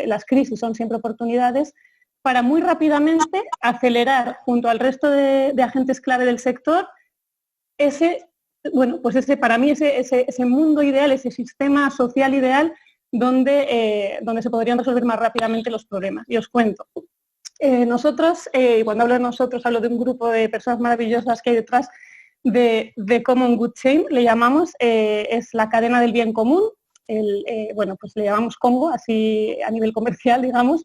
las crisis son siempre oportunidades, para muy rápidamente acelerar junto al resto de agentes clave del sector para mí ese mundo ideal, ese sistema social ideal donde se podrían resolver más rápidamente los problemas. Y os cuento. Nosotros, cuando hablo de nosotros, hablo de un grupo de personas maravillosas que hay detrás de Common Good Chain, le llamamos, es la cadena del bien común, pues le llamamos Congo, así a nivel comercial, digamos,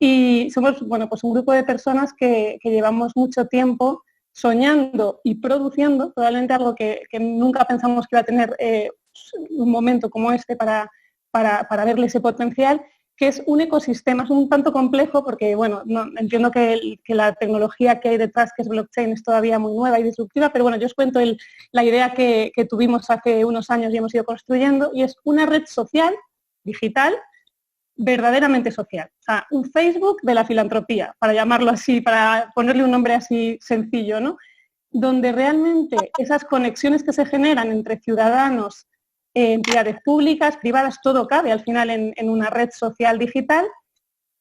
y somos, pues un grupo de personas que llevamos mucho tiempo soñando y produciendo, probablemente algo que nunca pensamos que iba a tener un momento como este para verle ese potencial, que es un ecosistema, es un tanto complejo porque, bueno, entiendo que la tecnología que hay detrás, que es blockchain, es todavía muy nueva y disruptiva, pero bueno, yo os cuento la idea que tuvimos hace unos años y hemos ido construyendo, y es una red social, digital, verdaderamente social. O sea, un Facebook de la filantropía, para llamarlo así, para ponerle un nombre así sencillo, ¿no? Donde realmente esas conexiones que se generan entre ciudadanos, entidades públicas, privadas, todo cabe al final en una red social digital,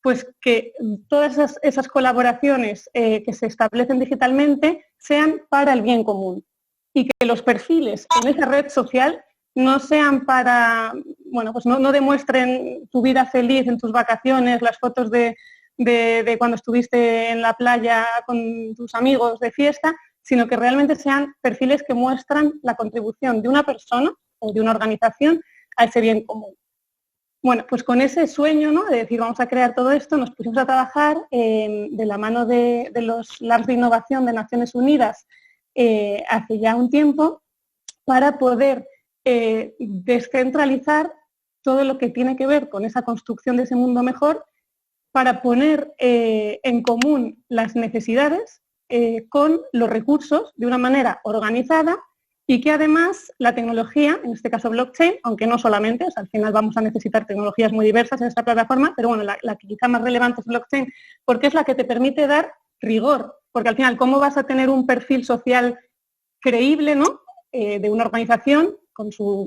pues que todas esas colaboraciones que se establecen digitalmente sean para el bien común, y que los perfiles en esa red social no sean para, bueno, pues no demuestren tu vida feliz en tus vacaciones, las fotos de cuando estuviste en la playa con tus amigos de fiesta, sino que realmente sean perfiles que muestran la contribución de una persona o de una organización a ese bien común. Bueno, pues con ese sueño, ¿no?, de decir vamos a crear todo esto, nos pusimos a trabajar de la mano de los Labs de Innovación de Naciones Unidas hace ya un tiempo, para poder descentralizar todo lo que tiene que ver con esa construcción de ese mundo mejor, para poner en común las necesidades con los recursos de una manera organizada, y que además la tecnología, en este caso blockchain, aunque no solamente, o sea, al final vamos a necesitar tecnologías muy diversas en esta plataforma, pero bueno, la que quizá más relevante es blockchain, porque es la que te permite dar rigor, porque al final, ¿cómo vas a tener un perfil social creíble, ¿no?, de una organización con sus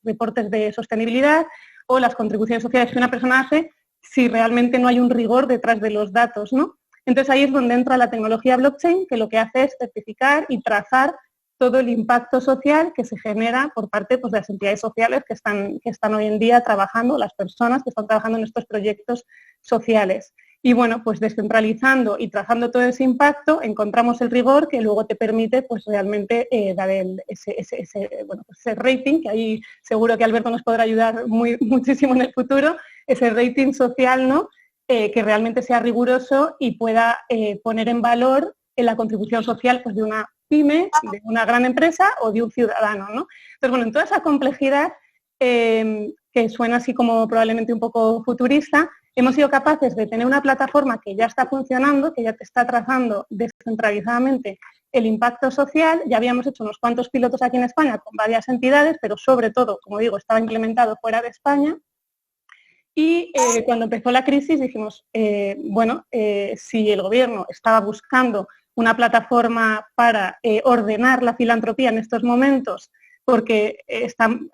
reportes de sostenibilidad o las contribuciones sociales que una persona hace, si realmente no hay un rigor detrás de los datos, ¿no? Entonces ahí es donde entra la tecnología blockchain, que lo que hace es certificar y trazar todo el impacto social que se genera por parte, pues, de las entidades sociales que están hoy en día trabajando, las personas que están trabajando en estos proyectos sociales. Y bueno, pues descentralizando y trazando todo ese impacto, encontramos el rigor que luego te permite, pues, realmente dar ese rating, que ahí seguro que Alberto nos podrá ayudar muchísimo en el futuro, ese rating social, ¿no?, que realmente sea riguroso y pueda poner en valor la contribución social, pues, de una pyme, de una gran empresa o de un ciudadano, ¿no? Entonces, bueno, en toda esa complejidad, que suena así como probablemente un poco futurista, hemos sido capaces de tener una plataforma que ya está funcionando, que ya te está trazando descentralizadamente el impacto social. Ya habíamos hecho unos cuantos pilotos aquí en España con varias entidades, pero sobre todo, como digo, estaba implementado fuera de España. Y cuando empezó la crisis dijimos, si el gobierno estaba buscando una plataforma para ordenar la filantropía en estos momentos, porque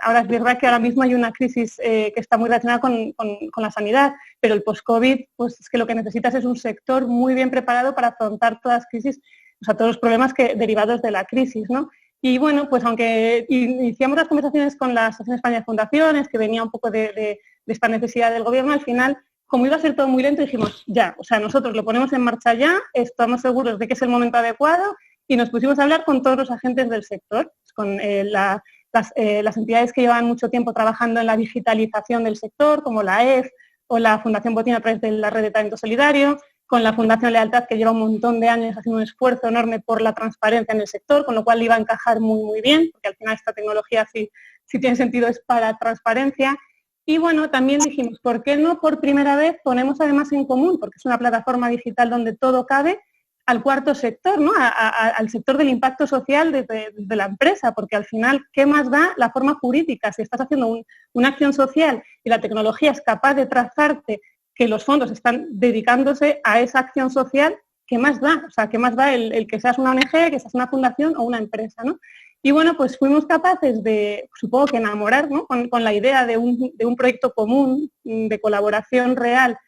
ahora es verdad que ahora mismo hay una crisis que está muy relacionada con la sanidad, pero el post-COVID, pues es que lo que necesitas es un sector muy bien preparado para afrontar todas las crisis, o sea, todos los problemas derivados de la crisis, ¿no? Y bueno, pues aunque iniciamos las conversaciones con la Asociación España de Fundaciones, que venía un poco de esta necesidad del gobierno, al final, como iba a ser todo muy lento, dijimos, ya, o sea, nosotros lo ponemos en marcha ya, estamos seguros de que es el momento adecuado, y nos pusimos a hablar con todos los agentes del sector, con las entidades que llevan mucho tiempo trabajando en la digitalización del sector, como la EF o la Fundación Botín a través de la Red de Talento Solidario, con la Fundación Lealtad, que lleva un montón de años haciendo un esfuerzo enorme por la transparencia en el sector, con lo cual iba a encajar muy, muy bien, porque al final esta tecnología sí tiene sentido, es para transparencia. Y bueno, también dijimos, ¿por qué no por primera vez ponemos además en común, porque es una plataforma digital donde todo cabe, al cuarto sector, ¿no? Al sector del impacto social de la empresa, porque al final, ¿qué más da la forma jurídica? Si estás haciendo una acción social y la tecnología es capaz de trazarte que los fondos están dedicándose a esa acción social, ¿qué más da? O sea, ¿qué más da el que seas una ONG, que seas una fundación o una empresa, ¿no? Y bueno, pues fuimos capaces de, supongo que enamorar, ¿no? con la idea de un proyecto común, de colaboración real,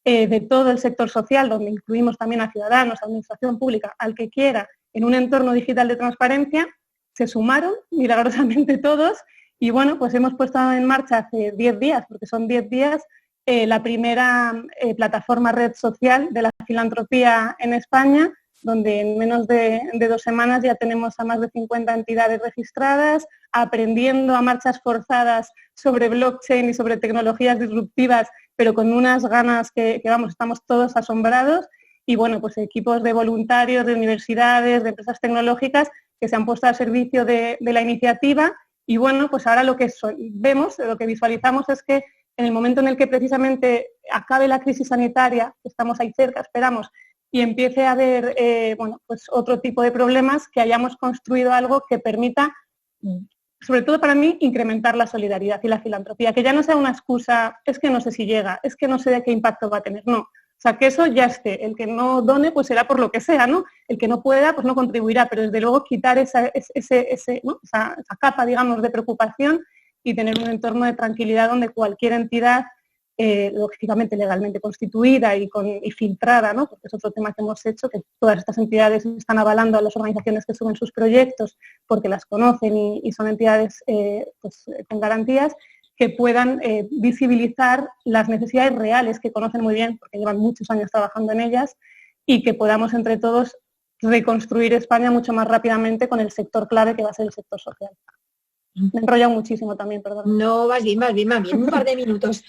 de todo el sector social, donde incluimos también a ciudadanos, a administración pública, al que quiera, en un entorno digital de transparencia. Se sumaron milagrosamente todos y bueno, pues hemos puesto en marcha hace 10 días, porque son 10 días, la primera plataforma red social de la filantropía en España, donde en menos de 2 semanas ya tenemos a más de 50 entidades registradas, aprendiendo a marchas forzadas sobre blockchain y sobre tecnologías disruptivas, pero con unas ganas que vamos, estamos todos asombrados. Y bueno, pues equipos de voluntarios, de universidades, de empresas tecnológicas que se han puesto al servicio de la iniciativa. Y bueno, pues ahora lo que vemos, lo que visualizamos es que en el momento en el que precisamente acabe la crisis sanitaria, que estamos ahí cerca, esperamos, y empiece a haber bueno, pues otro tipo de problemas, que hayamos construido algo que permita, sobre todo para mí, incrementar la solidaridad y la filantropía, que ya no sea una excusa, es que no sé si llega, es que no sé de qué impacto va a tener, no. O sea, que eso ya esté, el que no done pues será por lo que sea, ¿no? El que no pueda pues no contribuirá, pero desde luego quitar ¿no? esa capa, digamos, de preocupación y tener un entorno de tranquilidad donde cualquier entidad, lógicamente legalmente constituida y filtrada, ¿no? Porque es otro tema que hemos hecho, que todas estas entidades están avalando a las organizaciones que suben sus proyectos porque las conocen y son entidades pues, con garantías, que puedan visibilizar las necesidades reales que conocen muy bien, porque llevan muchos años trabajando en ellas, y que podamos entre todos reconstruir España mucho más rápidamente con el sector clave que va a ser el sector social. Me he enrollado muchísimo también, perdón. No, vas bien, un par de minutos.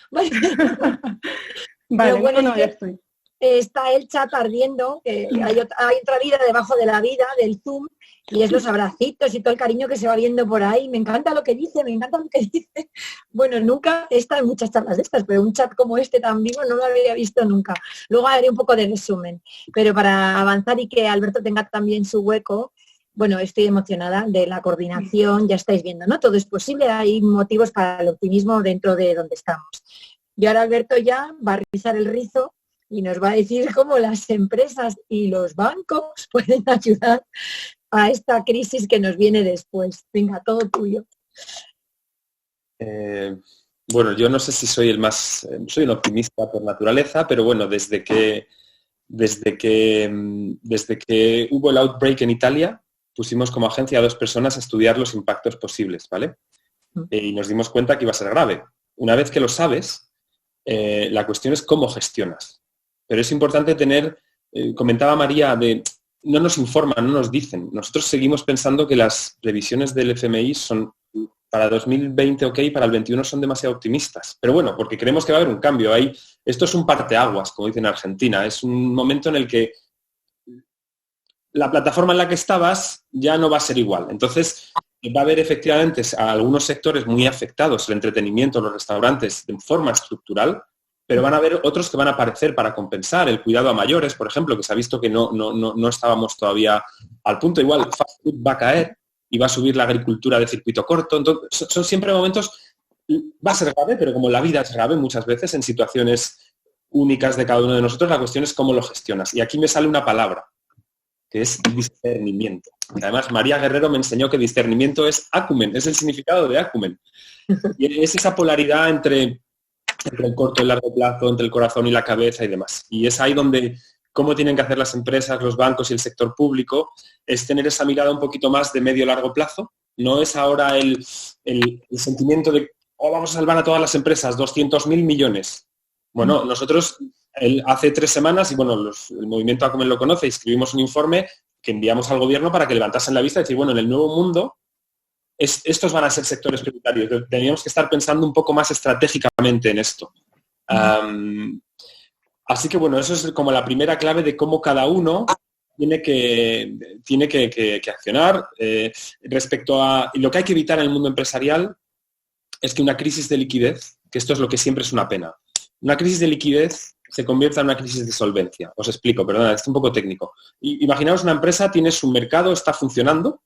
Vale, bueno, no, ya estoy. Está el chat ardiendo, hay otra vida debajo de la vida, del Zoom, y es los abracitos y todo el cariño que se va viendo por ahí. Me encanta lo que dice, Bueno, nunca he estado en muchas charlas de estas, pero un chat como este tan vivo no lo había visto nunca. Luego haré un poco de resumen, pero para avanzar y que Alberto tenga también su hueco, bueno, estoy emocionada de la coordinación, ya estáis viendo, ¿no? Todo es posible, hay motivos para el optimismo dentro de donde estamos. Y ahora Alberto ya va a rizar el rizo y nos va a decir cómo las empresas y los bancos pueden ayudar a esta crisis que nos viene después. Venga, todo tuyo. Bueno, yo no sé si soy soy un optimista por naturaleza, pero bueno, desde que hubo el outbreak en Italia, pusimos como agencia a 2 personas a estudiar los impactos posibles, ¿vale? Y nos dimos cuenta que iba a ser grave. Una vez que lo sabes, la cuestión es cómo gestionas. Pero es importante comentaba María, no nos informan, no nos dicen. Nosotros seguimos pensando que las previsiones del FMI son para 2020 ok, para el 21 son demasiado optimistas. Pero bueno, porque creemos que va a haber un cambio. Esto es un parteaguas, como dicen en Argentina. Es un momento en el que la plataforma en la que estabas ya no va a ser igual. Entonces, va a haber efectivamente a algunos sectores muy afectados, el entretenimiento, los restaurantes, de forma estructural, pero van a haber otros que van a aparecer para compensar. El cuidado a mayores, por ejemplo, que se ha visto que no estábamos todavía al punto. Igual, fast food va a caer y va a subir la agricultura de circuito corto. Entonces, son siempre momentos, va a ser grave, pero como la vida es grave muchas veces en situaciones únicas de cada uno de nosotros, la cuestión es cómo lo gestionas. Y aquí me sale una palabra, que es discernimiento. Y además, María Guerrero me enseñó que discernimiento es acumen, es el significado de acumen. Y es esa polaridad entre el corto y el largo plazo, entre el corazón y la cabeza y demás. Y es ahí donde cómo tienen que hacer las empresas, los bancos y el sector público, es tener esa mirada un poquito más de medio-largo plazo. No es ahora el sentimiento de, vamos a salvar a todas las empresas, 200.000 millones. Bueno, nosotros hace 3 semanas, y bueno, el movimiento Acumen lo conoce, escribimos un informe que enviamos al gobierno para que levantasen la vista y decir, bueno, en el nuevo mundo, estos van a ser sectores prioritarios. Teníamos que estar pensando un poco más estratégicamente en esto. Así que bueno, eso es como la primera clave de cómo cada uno tiene que accionar. Respecto a lo que hay que evitar en el mundo empresarial es que una crisis de liquidez, que esto es lo que siempre es una pena, una crisis de liquidez se convierta en una crisis de solvencia. Os explico, perdona, es un poco técnico. Imaginaos una empresa, tiene su mercado, está funcionando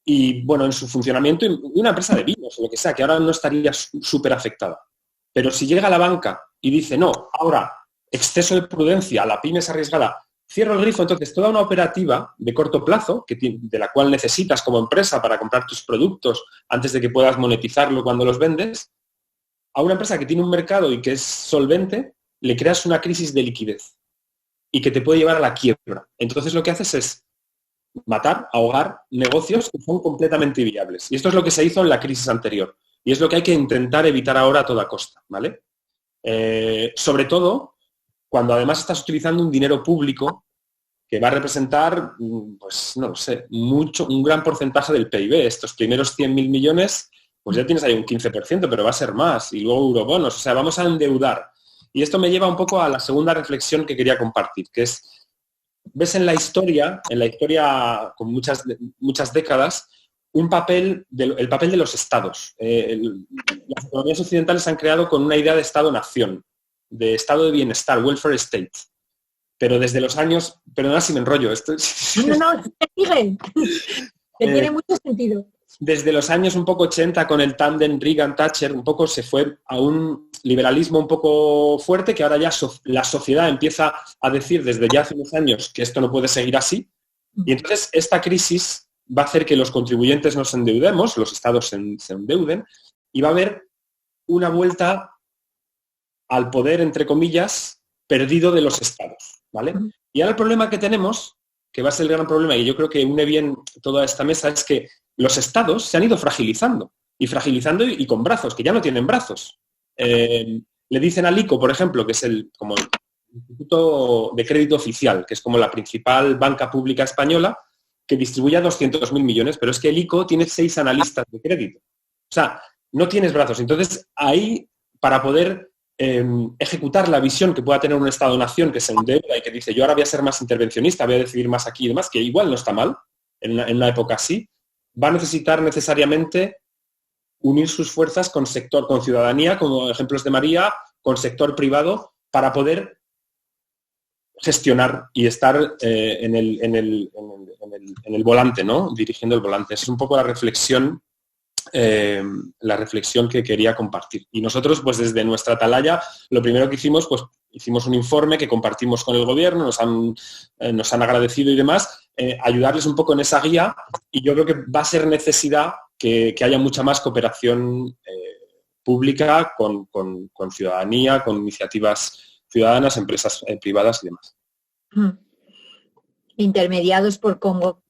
y bueno, en su funcionamiento, una empresa de vinos o lo que sea, que ahora no estaría súper afectada. Pero si llega la banca y dice, no, ahora exceso de prudencia, la pyme es arriesgada, cierro el grifo, entonces toda una operativa de corto plazo, de la cual necesitas como empresa para comprar tus productos antes de que puedas monetizarlo cuando los vendes, a una empresa que tiene un mercado y que es solvente, le creas una crisis de liquidez y que te puede llevar a la quiebra. Entonces lo que haces es matar, ahogar negocios que son completamente viables. Y esto es lo que se hizo en la crisis anterior. Y es lo que hay que intentar evitar ahora a toda costa, ¿vale? Sobre todo cuando además estás utilizando un dinero público que va a representar, pues no lo sé, un gran porcentaje del PIB. Estos primeros 100.000 millones, pues ya tienes ahí un 15%, pero va a ser más. Y luego eurobonos, o sea, vamos a endeudar. Y esto me lleva un poco a la segunda reflexión que quería compartir, que es, ves en la historia con muchas décadas, el papel de los estados. Las economías occidentales se han creado con una idea de Estado-nación, de estado de bienestar, welfare state. Pero desde los años, perdona si me enrollo, esto No, sigue. Que tiene mucho sentido. Desde los años un poco 80 con el tándem Reagan-Thatcher, un poco se fue a un liberalismo un poco fuerte que ahora ya la sociedad empieza a decir desde ya hace unos años que esto no puede seguir así. Y entonces esta crisis va a hacer que los contribuyentes nos endeudemos, los estados se endeuden, y va a haber una vuelta al poder, entre comillas, perdido de los estados, ¿vale? Y ahora el problema que tenemos, que va a ser el gran problema, y yo creo que une bien toda esta mesa, es que los estados se han ido fragilizando y con brazos, que ya no tienen brazos. Le dicen al ICO, por ejemplo, que es como el Instituto de Crédito Oficial, que es como la principal banca pública española, que distribuye a 200.000 millones, pero es que el ICO tiene 6 analistas de crédito. O sea, no tienes brazos. Entonces, ahí, para poder ejecutar la visión que pueda tener un Estado-nación que se endeuda y que dice, yo ahora voy a ser más intervencionista, voy a decidir más aquí y demás, que igual no está mal en una época así, va a necesitar necesariamente unir sus fuerzas con ciudadanía, como ejemplos de María, con sector privado, para poder gestionar y estar en el volante, ¿no? Dirigiendo el volante. Es un poco la reflexión que quería compartir. Y nosotros, pues desde nuestra atalaya, lo primero que hicimos, pues hicimos un informe que compartimos con el gobierno, nos han agradecido y demás, ayudarles un poco en esa guía, y yo creo que va a ser necesidad que haya mucha más cooperación pública con ciudadanía, con iniciativas ciudadanas, empresas privadas y demás. Intermediados por Congo.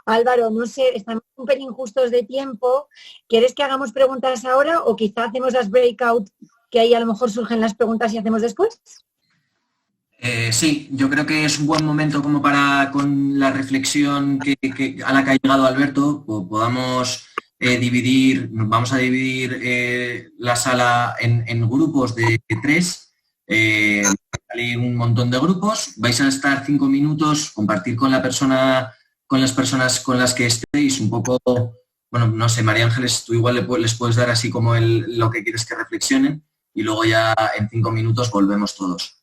Álvaro, no sé, estamos un pelín justos de tiempo. ¿Quieres que hagamos preguntas ahora o quizá hacemos las breakout, que ahí a lo mejor surgen las preguntas y hacemos después? Sí, yo creo que es un buen momento como para, con la reflexión a la que ha llegado Alberto, podamos vamos a dividir la sala en grupos de 3. Hay un montón de grupos, vais a estar 5 minutos, compartir con las personas con las que estéis un poco, bueno, no sé, María Ángeles, tú igual les puedes dar así como lo que quieres que reflexionen, y luego ya en 5 minutos volvemos todos.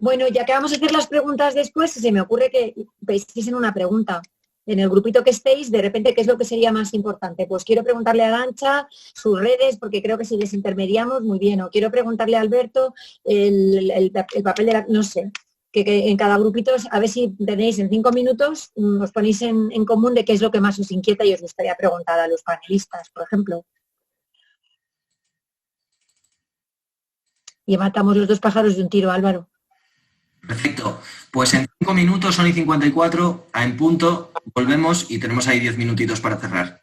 Bueno, ya que vamos a hacer las preguntas después, se me ocurre que penséis en una pregunta. En el grupito que estéis, de repente, ¿qué es lo que sería más importante? Pues quiero preguntarle a Arantxa sus redes, porque creo que si desintermediamos, muy bien. O quiero preguntarle a Alberto el papel de la... No sé, que en cada grupito, a ver si tenéis en 5 minutos, os ponéis en común de qué es lo que más os inquieta y os gustaría preguntar a los panelistas, por ejemplo. Y matamos los 2 pájaros de un tiro, Álvaro. Perfecto. Pues en 5 minutos, son y 54, en punto, volvemos y tenemos ahí 10 minutitos para cerrar.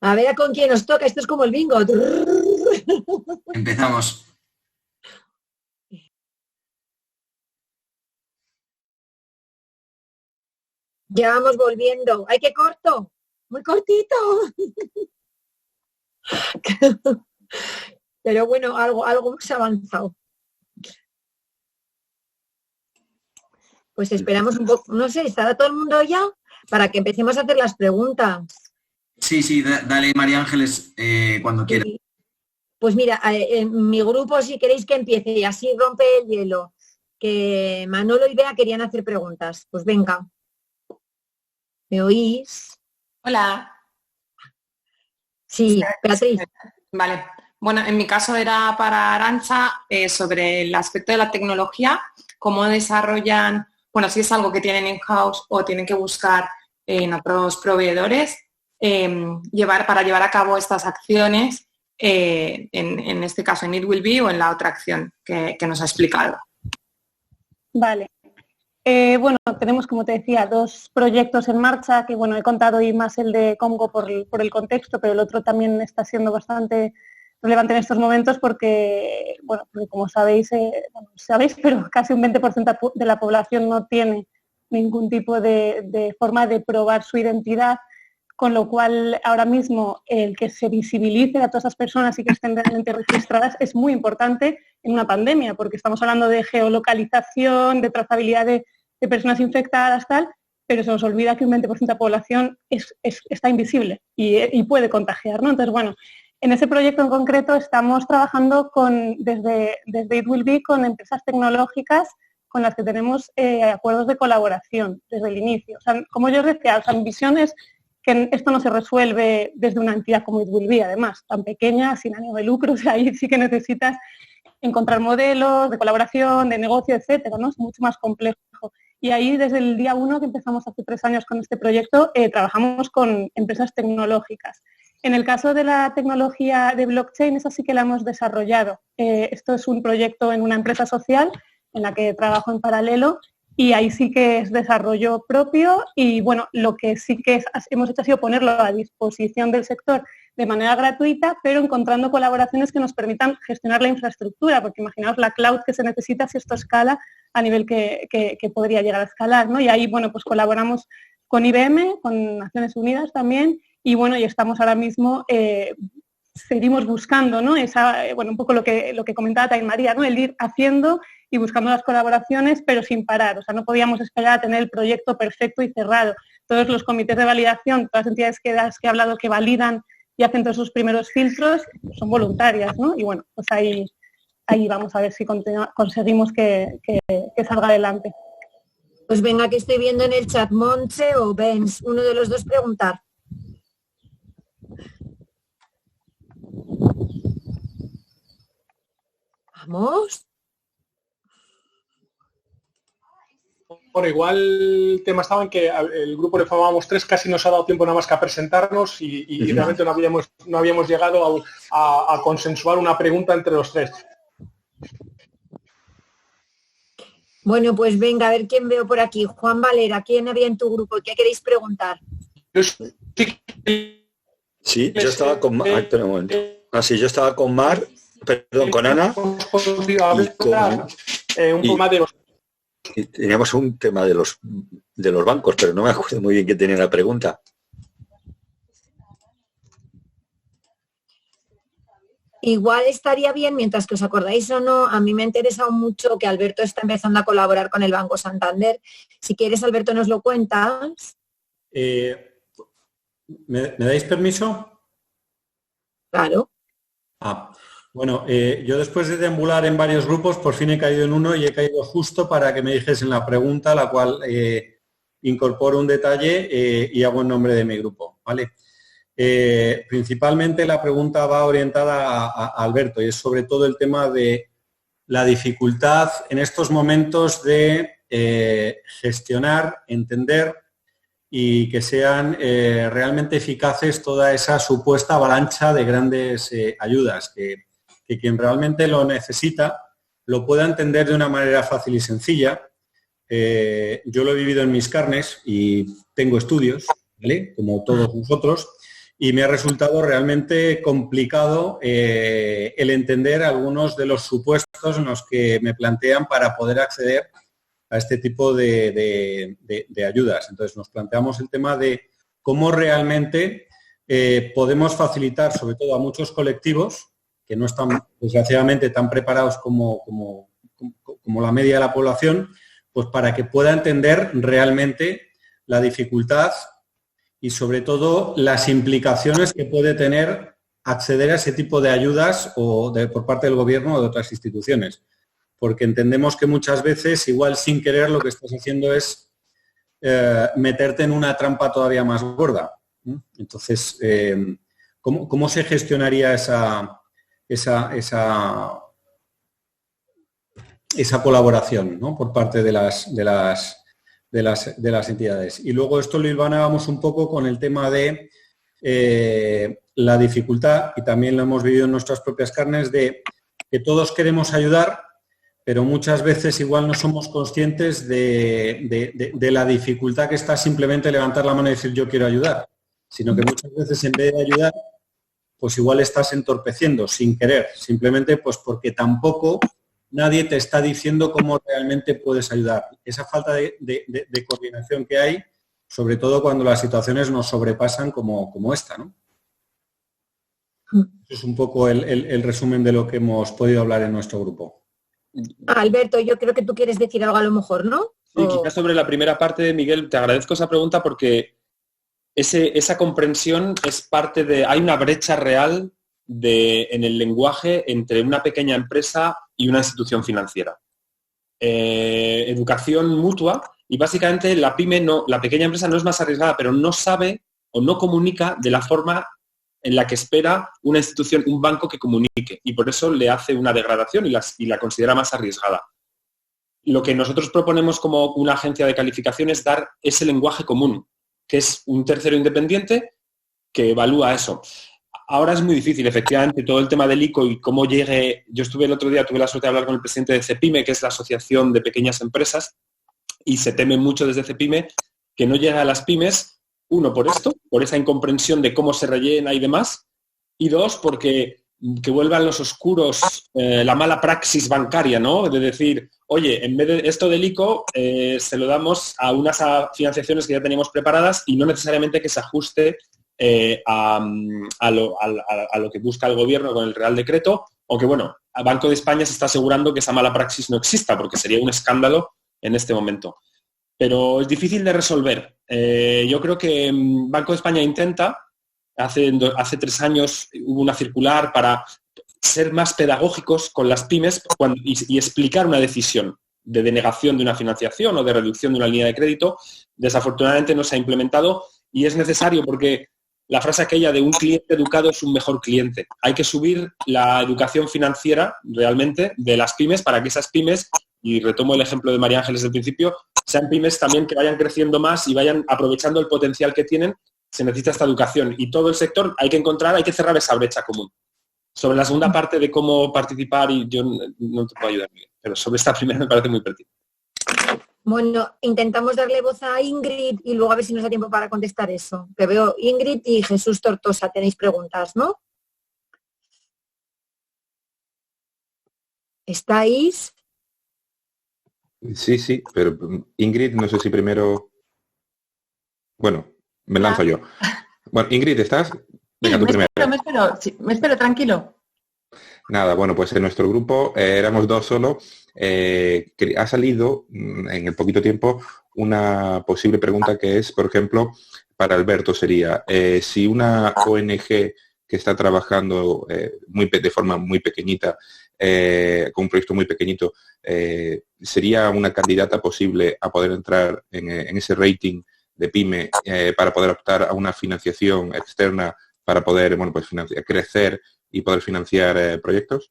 A ver con quién nos toca. Esto es como el bingo. Empezamos. Ya vamos volviendo. ¡Ay, qué corto! Muy cortito. Pero bueno, algo hemos avanzado. Pues esperamos un poco, no sé, ¿estará todo el mundo ya? Para que empecemos a hacer las preguntas. Sí, dale, María Ángeles, cuando quieras. Pues mira, en mi grupo, si queréis que empiece y así rompe el hielo, que Manolo y Bea querían hacer preguntas. Pues venga. ¿Me oís? Hola. Sí, Beatriz. Vale. Bueno, en mi caso era para Arantxa sobre el aspecto de la tecnología, cómo desarrollan, bueno, si es algo que tienen in-house o tienen que buscar en otros proveedores, para llevar a cabo estas acciones, en este caso en It Will Be o en la otra acción que nos ha explicado. Vale. Bueno, tenemos, como te decía, 2 proyectos en marcha, que bueno, he contado hoy más el de Congo por el contexto, pero el otro también está siendo bastante relevante en estos momentos porque como sabéis, pero casi un 20% de la población no tiene ningún tipo de forma de probar su identidad, con lo cual ahora mismo el que se visibilice a todas esas personas y que estén realmente registradas es muy importante en una pandemia, porque estamos hablando de geolocalización, de trazabilidad de personas infectadas, tal, pero se nos olvida que un 20% de la población está invisible y puede contagiar, ¿no? Entonces, bueno, en ese proyecto en concreto estamos trabajando desde It Will Be con empresas tecnológicas con las que tenemos acuerdos de colaboración desde el inicio. O sea, como yo os decía, mi visión es que esto no se resuelve desde una entidad como It Will Be, además, tan pequeña, sin ánimo de lucro, o sea, ahí sí que necesitas encontrar modelos de colaboración, de negocio, etcétera, ¿no? Es mucho más complejo. Y ahí, desde el día 1 que empezamos hace 3 años con este proyecto, trabajamos con empresas tecnológicas. En el caso de la tecnología de blockchain, esa sí que la hemos desarrollado. Esto es un proyecto en una empresa social en la que trabajo en paralelo y ahí sí que es desarrollo propio y bueno, lo que sí que hemos hecho ha sido ponerlo a disposición del sector de manera gratuita, pero encontrando colaboraciones que nos permitan gestionar la infraestructura, porque imaginaos la cloud que se necesita si esto escala a nivel que podría llegar a escalar, ¿no? Y ahí, bueno, pues colaboramos con IBM, con Naciones Unidas también, y bueno, y estamos ahora mismo, seguimos buscando, ¿no? Un poco lo que comentaba también María, ¿no? El ir haciendo y buscando las colaboraciones, pero sin parar. O sea, no podíamos esperar a tener el proyecto perfecto y cerrado. Todos los comités de validación, todas las entidades que he hablado que validan y hacen todos sus primeros filtros, son voluntarias, ¿no? Y bueno, pues ahí vamos a ver si conseguimos que salga adelante. Pues venga, que estoy viendo en el chat, Montse o Benz, uno de los dos preguntar. Vamos. Bueno, igual el tema estaba en que el grupo le formábamos 3, casi nos ha dado tiempo nada más que a presentarnos y realmente no habíamos llegado a consensuar una pregunta entre los 3. Bueno, pues venga, a ver quién veo por aquí. Juan Valera, ¿quién había en tu grupo? ¿Qué queréis preguntar? Sí, yo estaba con Mar. Espera un momento. Yo estaba con Mar, perdón, con Ana. Y teníamos un tema de los bancos, pero no me acuerdo muy bien qué tenía la pregunta. Igual estaría bien, mientras que os acordáis o no, a mí me ha interesado mucho que Alberto está empezando a colaborar con el Banco Santander. Si quieres, Alberto, nos lo cuentas. ¿Me dais permiso? Claro. Bueno, yo después de deambular en varios grupos, por fin he caído en uno y he caído justo para que me dijesen la pregunta, la cual incorporo un detalle y hago en nombre de mi grupo, ¿vale? Principalmente la pregunta va orientada a Alberto y es sobre todo el tema de la dificultad en estos momentos de gestionar, entender y que sean realmente eficaces toda esa supuesta avalancha de grandes ayudas, que quien realmente lo necesita lo pueda entender de una manera fácil y sencilla. Yo lo he vivido en mis carnes y tengo estudios, ¿vale? Como todos nosotros, y me ha resultado realmente complicado el entender algunos de los supuestos en los que me plantean para poder acceder a este tipo de ayudas. Entonces nos planteamos el tema de cómo realmente podemos facilitar, sobre todo a muchos colectivos que no están desgraciadamente tan preparados como la media de la población, pues para que pueda entender realmente la dificultad y sobre todo las implicaciones que puede tener acceder a ese tipo de ayudas por parte del gobierno o de otras instituciones. Porque entendemos que muchas veces, igual sin querer, lo que estás haciendo es meterte en una trampa todavía más gorda. Entonces, ¿cómo se gestionaría esa colaboración, ¿no? Por parte de las entidades? Y luego esto lo hilvanábamos un poco con el tema de la dificultad, y también lo hemos vivido en nuestras propias carnes, de que todos queremos ayudar, pero muchas veces igual no somos conscientes de la dificultad que está simplemente levantar la mano y decir yo quiero ayudar, sino que muchas veces en vez de ayudar, pues igual estás entorpeciendo sin querer, simplemente pues porque tampoco nadie te está diciendo cómo realmente puedes ayudar. Esa falta de coordinación que hay, sobre todo cuando las situaciones nos sobrepasan como esta, ¿no? Eso es un poco el resumen de lo que hemos podido hablar en nuestro grupo. Alberto, yo creo que tú quieres decir algo a lo mejor, ¿no? Sí, quizás sobre la primera parte, Miguel, te agradezco esa pregunta porque esa comprensión es parte de... Hay una brecha real en el lenguaje entre una pequeña empresa y una institución financiera. Educación mutua, y básicamente la pequeña empresa no es más arriesgada, pero no sabe o no comunica de la forma en la que espera una institución, un banco que comunique, y por eso le hace una degradación y la considera más arriesgada. Lo que nosotros proponemos como una agencia de calificación es dar ese lenguaje común, que es un tercero independiente que evalúa eso. Ahora es muy difícil, efectivamente, todo el tema del ICO y cómo llegue... Yo estuve el otro día, tuve la suerte de hablar con el presidente de CEPIME, que es la Asociación de Pequeñas Empresas, y se teme mucho desde CEPIME que no llegue a las pymes. Uno, por esto, por esa incomprensión de cómo se rellena y demás. Y dos, porque que vuelvan los oscuros, la mala praxis bancaria, ¿no? De decir, oye, en vez de esto del ICO, se lo damos a unas financiaciones que ya teníamos preparadas y no necesariamente que se ajuste a lo que busca el gobierno con el Real Decreto. Aunque, bueno, el Banco de España se está asegurando que esa mala praxis no exista, porque sería un escándalo en este momento. Pero es difícil de resolver. Yo creo que Banco de España intenta, hace 3 años hubo una circular para ser más pedagógicos con las pymes y explicar una decisión de denegación de una financiación o de reducción de una línea de crédito. Desafortunadamente no se ha implementado y es necesario porque la frase aquella de un cliente educado es un mejor cliente. Hay que subir la educación financiera realmente de las pymes para que esas pymes, y retomo el ejemplo de María Ángeles del principio, sean pymes también que vayan creciendo más y vayan aprovechando el potencial que tienen. Se necesita esta educación y todo el sector hay que cerrar esa brecha común. Sobre la segunda parte de cómo participar, y yo no te puedo ayudar, Miguel, pero sobre esta primera me parece muy pertinente. Bueno, intentamos darle voz a Ingrid y luego a ver si nos da tiempo para contestar eso. Que veo Ingrid y Jesús Tortosa, tenéis preguntas, ¿no? ¿Estáis? Sí, pero Ingrid, no sé si primero... Bueno, me lanzo yo. Bueno, Ingrid, ¿estás? Venga, tú primero. Me espero, tranquilo. Nada, bueno, pues en nuestro grupo éramos 2 solo. Ha salido en el poquito tiempo una posible pregunta que es, por ejemplo, para Alberto sería, si una ONG que está trabajando de forma muy pequeñita, con un proyecto muy pequeñito, sería una candidata posible a poder entrar en ese rating de PYME para poder optar a una financiación externa para poder crecer y poder financiar proyectos.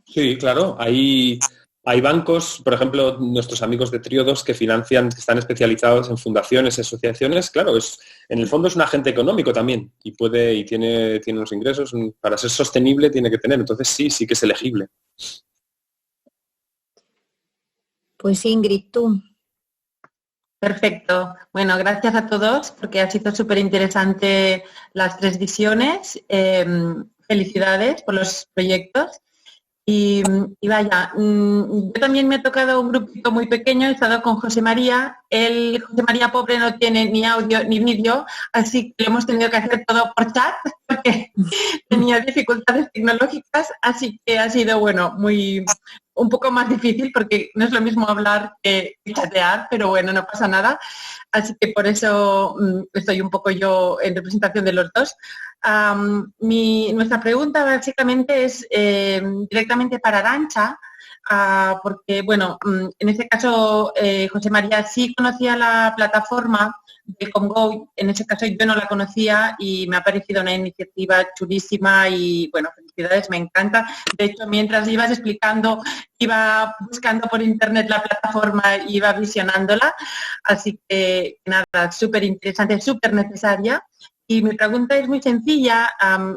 Sí, claro. Hay Hay bancos, por ejemplo, nuestros amigos de Triodos que financian, que están especializados en fundaciones, asociaciones. Claro, en el fondo es un agente económico también y tiene unos ingresos. Para ser sostenible tiene que tener. Entonces sí que es elegible. Pues Ingrid, tú. Perfecto. Bueno, gracias a todos porque ha sido súper interesante las 3 visiones. Felicidades por los proyectos. Y vaya, yo también me ha tocado un grupito muy pequeño, he estado con José María. José María pobre no tiene ni audio ni vídeo, así que lo hemos tenido que hacer todo por chat porque tenía dificultades tecnológicas, así que ha sido, bueno, un poco más difícil porque no es lo mismo hablar que chatear, pero bueno, no pasa nada. Así que por eso estoy un poco yo en representación de los dos. Nuestra pregunta básicamente es directamente para Arantxa, porque, bueno, en este caso José María sí conocía la plataforma de Comgo, en ese caso yo no la conocía y me ha parecido una iniciativa chulísima y, bueno, felicidades, me encanta. De hecho, mientras ibas explicando, iba buscando por internet la plataforma y iba visionándola, así que nada, súper interesante, súper necesaria. Y mi pregunta es muy sencilla,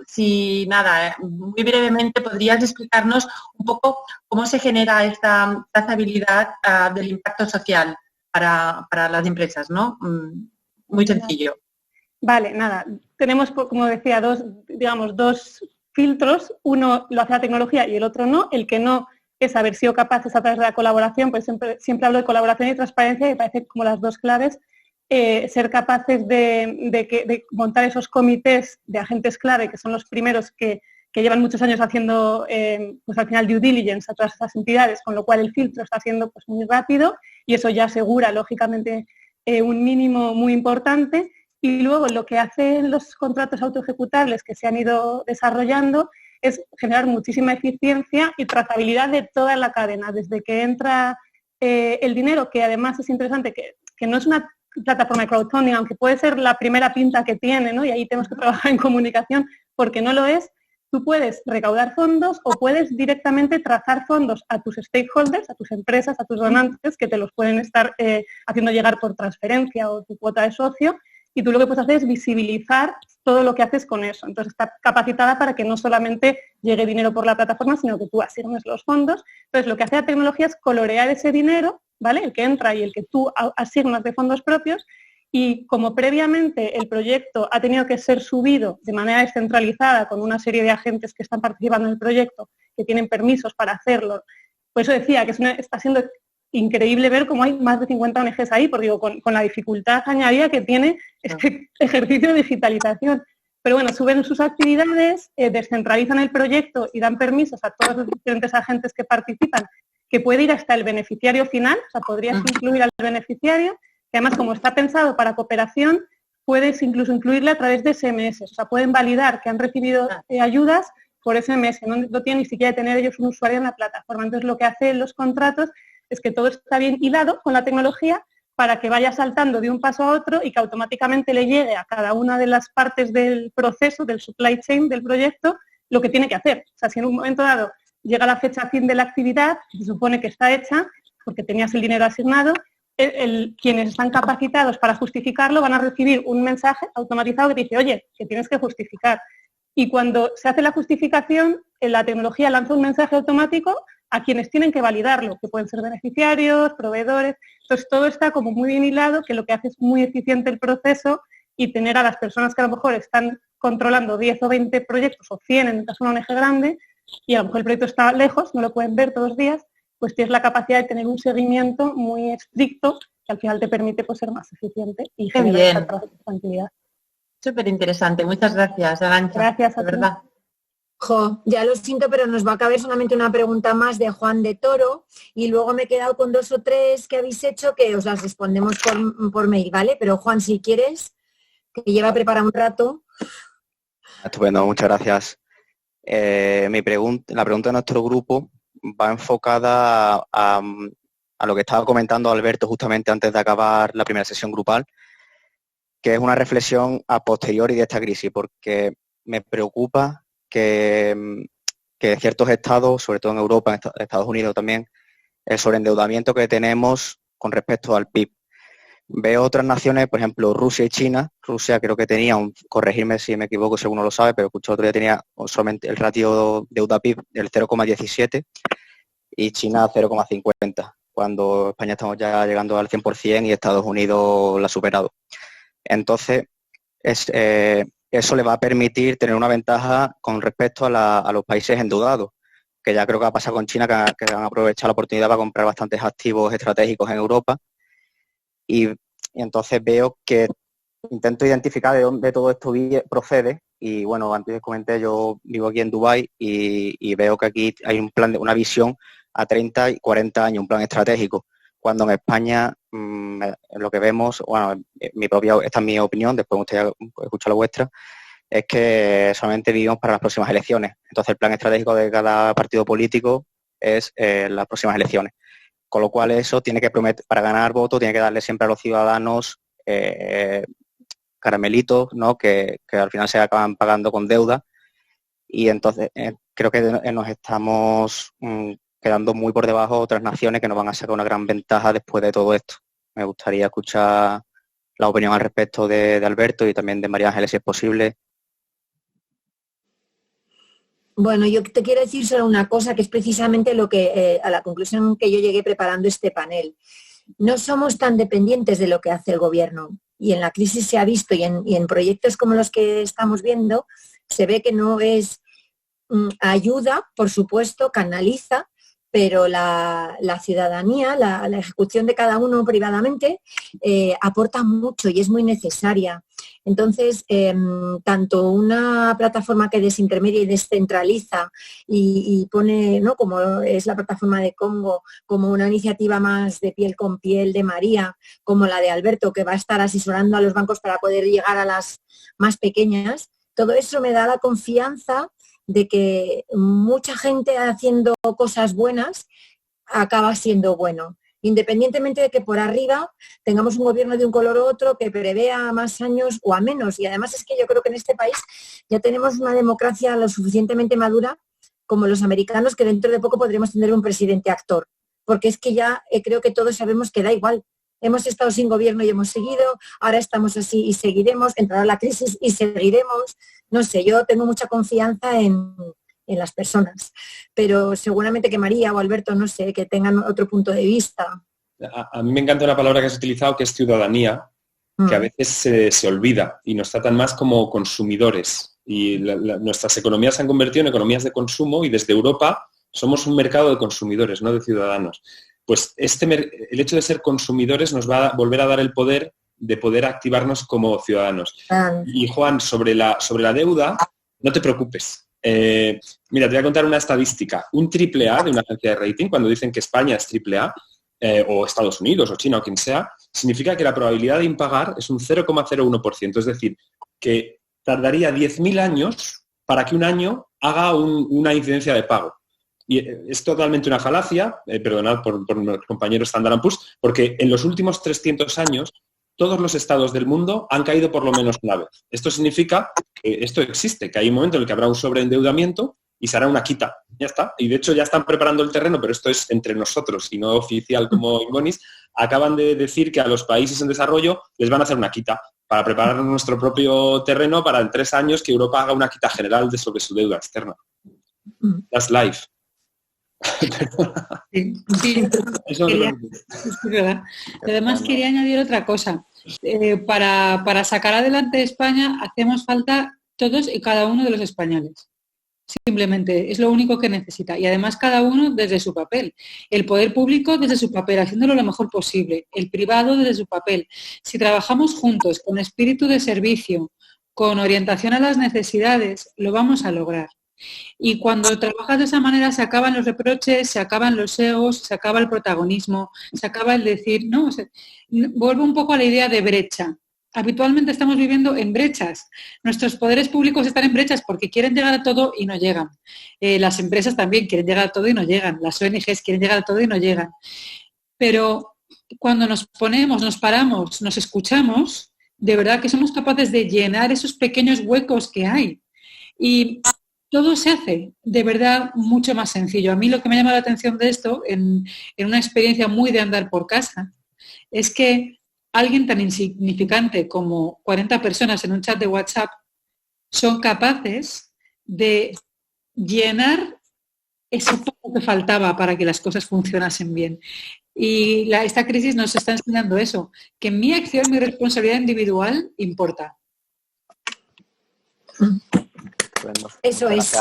si nada, muy brevemente podrías explicarnos un poco cómo se genera esta trazabilidad del impacto social para las empresas, ¿no? Muy sencillo. Vale, nada, tenemos, como decía, dos filtros, uno lo hace la tecnología y el otro no. El que no es haber sido capaces a través de la colaboración, pues siempre hablo de colaboración y transparencia y me parece como las dos claves. Ser capaces de montar esos comités de agentes clave, que son los primeros que llevan muchos años haciendo, pues al final, due diligence a todas estas entidades, con lo cual el filtro está siendo pues muy rápido y eso ya asegura, lógicamente, un mínimo muy importante. Y luego lo que hacen los contratos autoejecutables que se han ido desarrollando es generar muchísima eficiencia y trazabilidad de toda la cadena, desde que entra el dinero, que además es interesante, que no es una plataforma de crowdfunding, aunque puede ser la primera pinta que tiene, ¿no? Y ahí tenemos que trabajar en comunicación, porque no lo es. Tú puedes recaudar fondos o puedes directamente trazar fondos a tus stakeholders, a tus empresas, a tus donantes, que te los pueden estar haciendo llegar por transferencia o tu cuota de socio, y tú lo que puedes hacer es visibilizar todo lo que haces con eso. Entonces está capacitada para que no solamente llegue dinero por la plataforma, sino que tú asignes los fondos. Entonces lo que hace la tecnología es colorear ese dinero, ¿vale? El que entra y el que tú asignas de fondos propios, y como previamente el proyecto ha tenido que ser subido de manera descentralizada con una serie de agentes que están participando en el proyecto, que tienen permisos para hacerlo, por eso decía que está siendo increíble ver cómo hay más de 50 ONGs ahí, porque digo, con la dificultad añadida que tiene este ejercicio de digitalización. Pero bueno, suben sus actividades, descentralizan el proyecto y dan permisos a todos los diferentes agentes que participan, que puede ir hasta el beneficiario final, o sea, podrías incluir al beneficiario, que además como está pensado para cooperación, puedes incluso incluirle a través de SMS, o sea, pueden validar que han recibido ayudas por SMS, no tienen ni siquiera tener ellos un usuario en la plataforma. Entonces lo que hacen los contratos es que todo está bien hilado con la tecnología para que vaya saltando de un paso a otro y que automáticamente le llegue a cada una de las partes del proceso, del supply chain del proyecto, lo que tiene que hacer. O sea, si en un momento dado llega la fecha fin de la actividad, se supone que está hecha porque tenías el dinero asignado, quienes están capacitados para justificarlo van a recibir un mensaje automatizado que dice, oye, que tienes que justificar. Y cuando se hace la justificación, la tecnología lanza un mensaje automático a quienes tienen que validarlo, que pueden ser beneficiarios, proveedores. Entonces todo está como muy bien hilado, que lo que hace es muy eficiente el proceso y tener a las personas que a lo mejor están controlando 10 o 20 proyectos o 100 en el caso de una ONG grande y a lo mejor el proyecto está lejos, no lo pueden ver todos los días, pues tienes la capacidad de tener un seguimiento muy estricto que al final te permite pues, ser más eficiente y generar esa tranquilidad. Súper interesante, muchas gracias, Arantxa. Gracias a ti. Verdad. Jo, ya lo siento, pero nos va a caber solamente una pregunta más de Juan de Toro y luego me he quedado con 2 o 3 que habéis hecho que os las respondemos por mail, ¿vale? Pero Juan, si quieres, que lleva preparado un rato. Estupendo, muchas gracias. La pregunta de nuestro grupo va enfocada a lo que estaba comentando Alberto justamente antes de acabar la primera sesión grupal, que es una reflexión a posteriori de esta crisis, porque me preocupa que ciertos estados, sobre todo en Europa, en Estados Unidos también, el sobreendeudamiento que tenemos con respecto al PIB. Veo otras naciones, por ejemplo, Rusia y China. Rusia creo que tenía, corregirme si me equivoco, si alguno lo sabe, pero escuché otro día, tenía solamente el ratio deuda-PIB del 0,17 y China 0,50, cuando España estamos ya llegando al 100% y Estados Unidos la ha superado. Entonces, eso le va a permitir tener una ventaja con respecto a los países endeudados, que ya creo que ha pasado con China, que han aprovechado la oportunidad para comprar bastantes activos estratégicos en Europa. Y entonces veo que intento identificar de dónde todo esto procede. Y bueno, antes comenté, yo vivo aquí en Dubái y veo que aquí hay un plan, una visión a 30 y 40 años, un plan estratégico, cuando en España lo que vemos, bueno, esta es mi opinión, después me gustaría escuchar la vuestra, es que solamente vivimos para las próximas elecciones. Entonces el plan estratégico de cada partido político es las próximas elecciones. Con lo cual eso tiene que prometer, para ganar votos, tiene que darle siempre a los ciudadanos caramelitos, ¿no? que al final se acaban pagando con deuda. Y entonces creo que nos estamos quedando muy por debajo de otras naciones que nos van a sacar una gran ventaja después de todo esto. Me gustaría escuchar la opinión al respecto de Alberto y también de María Ángeles, si es posible. Bueno, yo te quiero decir solo una cosa, que es precisamente lo que a la conclusión que yo llegué preparando este panel. No somos tan dependientes de lo que hace el gobierno, y en la crisis se ha visto, y en proyectos como los que estamos viendo, se ve que no es ayuda, por supuesto, canaliza, pero la ciudadanía, la ejecución de cada uno privadamente, aporta mucho y es muy necesaria. Entonces, tanto una plataforma que desintermedia y descentraliza y pone, ¿no?, como es la plataforma de Congo, como una iniciativa más de piel con piel de María, como la de Alberto, que va a estar asesorando a los bancos para poder llegar a las más pequeñas, todo eso me da la confianza de que mucha gente haciendo cosas buenas acaba siendo bueno, independientemente de que por arriba tengamos un gobierno de un color u otro que prevea más años o a menos. Y además es que yo creo que en este país ya tenemos una democracia lo suficientemente madura como los americanos, que dentro de poco podremos tener un presidente actor, porque es que ya creo que todos sabemos que da igual. Hemos estado sin gobierno y hemos seguido, ahora estamos así y seguiremos, entrará la crisis y seguiremos. No sé, yo tengo mucha confianza en las personas, pero seguramente que María o Alberto, no sé, que tengan otro punto de vista. A mí me encanta una palabra que has utilizado, que es ciudadanía, que a veces se olvida y nos tratan más como consumidores. Y nuestras economías se han convertido en economías de consumo, y desde Europa somos un mercado de consumidores, no de ciudadanos. Pues el hecho de ser consumidores nos va a volver a dar el poder de poder activarnos como ciudadanos. Y Juan, sobre la deuda, no te preocupes. Mira, te voy a contar una estadística. Un AAA de una agencia de rating, cuando dicen que España es AAA, o Estados Unidos, o China, o quien sea, significa que la probabilidad de impagar es un 0,01%. Es decir, que tardaría 10.000 años para que un año haga una incidencia de pago. Y es totalmente una falacia, perdonad por mi compañero Standard & Poor's, porque en los últimos 300 años todos los estados del mundo han caído por lo menos una vez. Esto significa que esto existe, que hay un momento en el que habrá un sobreendeudamiento y se hará una quita. Ya está. Y de hecho ya están preparando el terreno, pero esto es entre nosotros y no oficial como Inbonis. Acaban de decir que a los países en desarrollo les van a hacer una quita para preparar nuestro propio terreno para en 3 años que Europa haga una quita general sobre su deuda externa. That's life. Sí. Además quería añadir otra cosa. Para sacar adelante España hacemos falta todos y cada uno de los españoles. Simplemente es lo único que necesita. Y además cada uno desde su papel. El poder público desde su papel, haciéndolo lo mejor posible. El privado desde su papel. Si trabajamos juntos, con espíritu de servicio, con orientación a las necesidades, lo vamos a lograr. Y cuando trabajas de esa manera se acaban los reproches, se acaban los egos, se acaba el protagonismo, se acaba el decir, no, vuelvo un poco a la idea de brecha. Habitualmente estamos viviendo en brechas. Nuestros poderes públicos están en brechas porque quieren llegar a todo y no llegan. Las empresas también quieren llegar a todo y no llegan. Las ONGs quieren llegar a todo y no llegan. Pero cuando nos ponemos, nos paramos, nos escuchamos, de verdad que somos capaces de llenar esos pequeños huecos que hay. Y todo se hace de verdad mucho más sencillo. A mí lo que me llama la atención de esto, en una experiencia muy de andar por casa, es que alguien tan insignificante como 40 personas en un chat de WhatsApp son capaces de llenar eso poco que faltaba para que las cosas funcionasen bien. Y esta crisis nos está enseñando eso, que mi acción, mi responsabilidad individual importa. Bueno, eso es.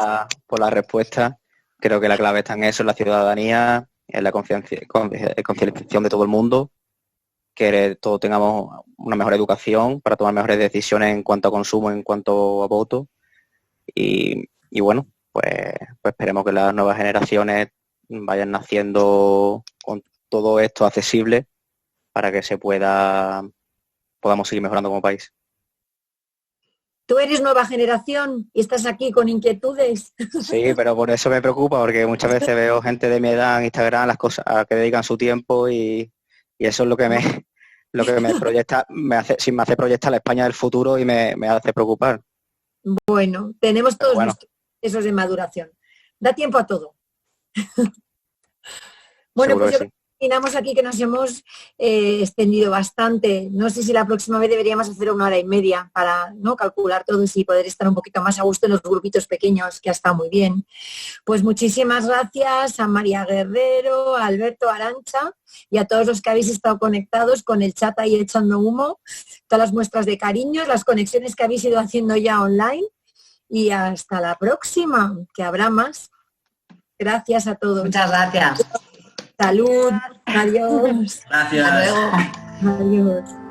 Por la respuesta. Creo que la clave está en eso, en la ciudadanía, en la concienciación de todo el mundo, que todos tengamos una mejor educación para tomar mejores decisiones en cuanto a consumo, en cuanto a voto. Y bueno, pues esperemos que las nuevas generaciones vayan naciendo con todo esto accesible para que podamos seguir mejorando como país. Tú eres nueva generación y estás aquí con inquietudes. Sí, pero por eso me preocupa, porque muchas veces veo gente de mi edad en Instagram, las cosas a que dedican su tiempo y eso es lo que me proyecta, me hace proyectar la España del futuro y me hace preocupar. Bueno, tenemos todos nuestros procesos de maduración. Da tiempo a todo. Bueno, pues yo terminamos aquí, que nos hemos extendido bastante. No sé si la próxima vez deberíamos hacer 1 hora y media para no calcular todo y poder estar un poquito más a gusto en los grupitos pequeños, que ha estado muy bien. Pues muchísimas gracias a María Guerrero, a Alberto, Arantxa y a todos los que habéis estado conectados con el chat ahí echando humo, todas las muestras de cariño, las conexiones que habéis ido haciendo ya online, y hasta la próxima, que habrá más. Gracias a todos. Muchas gracias. Salud. Adiós. Gracias. Hasta luego. Adiós.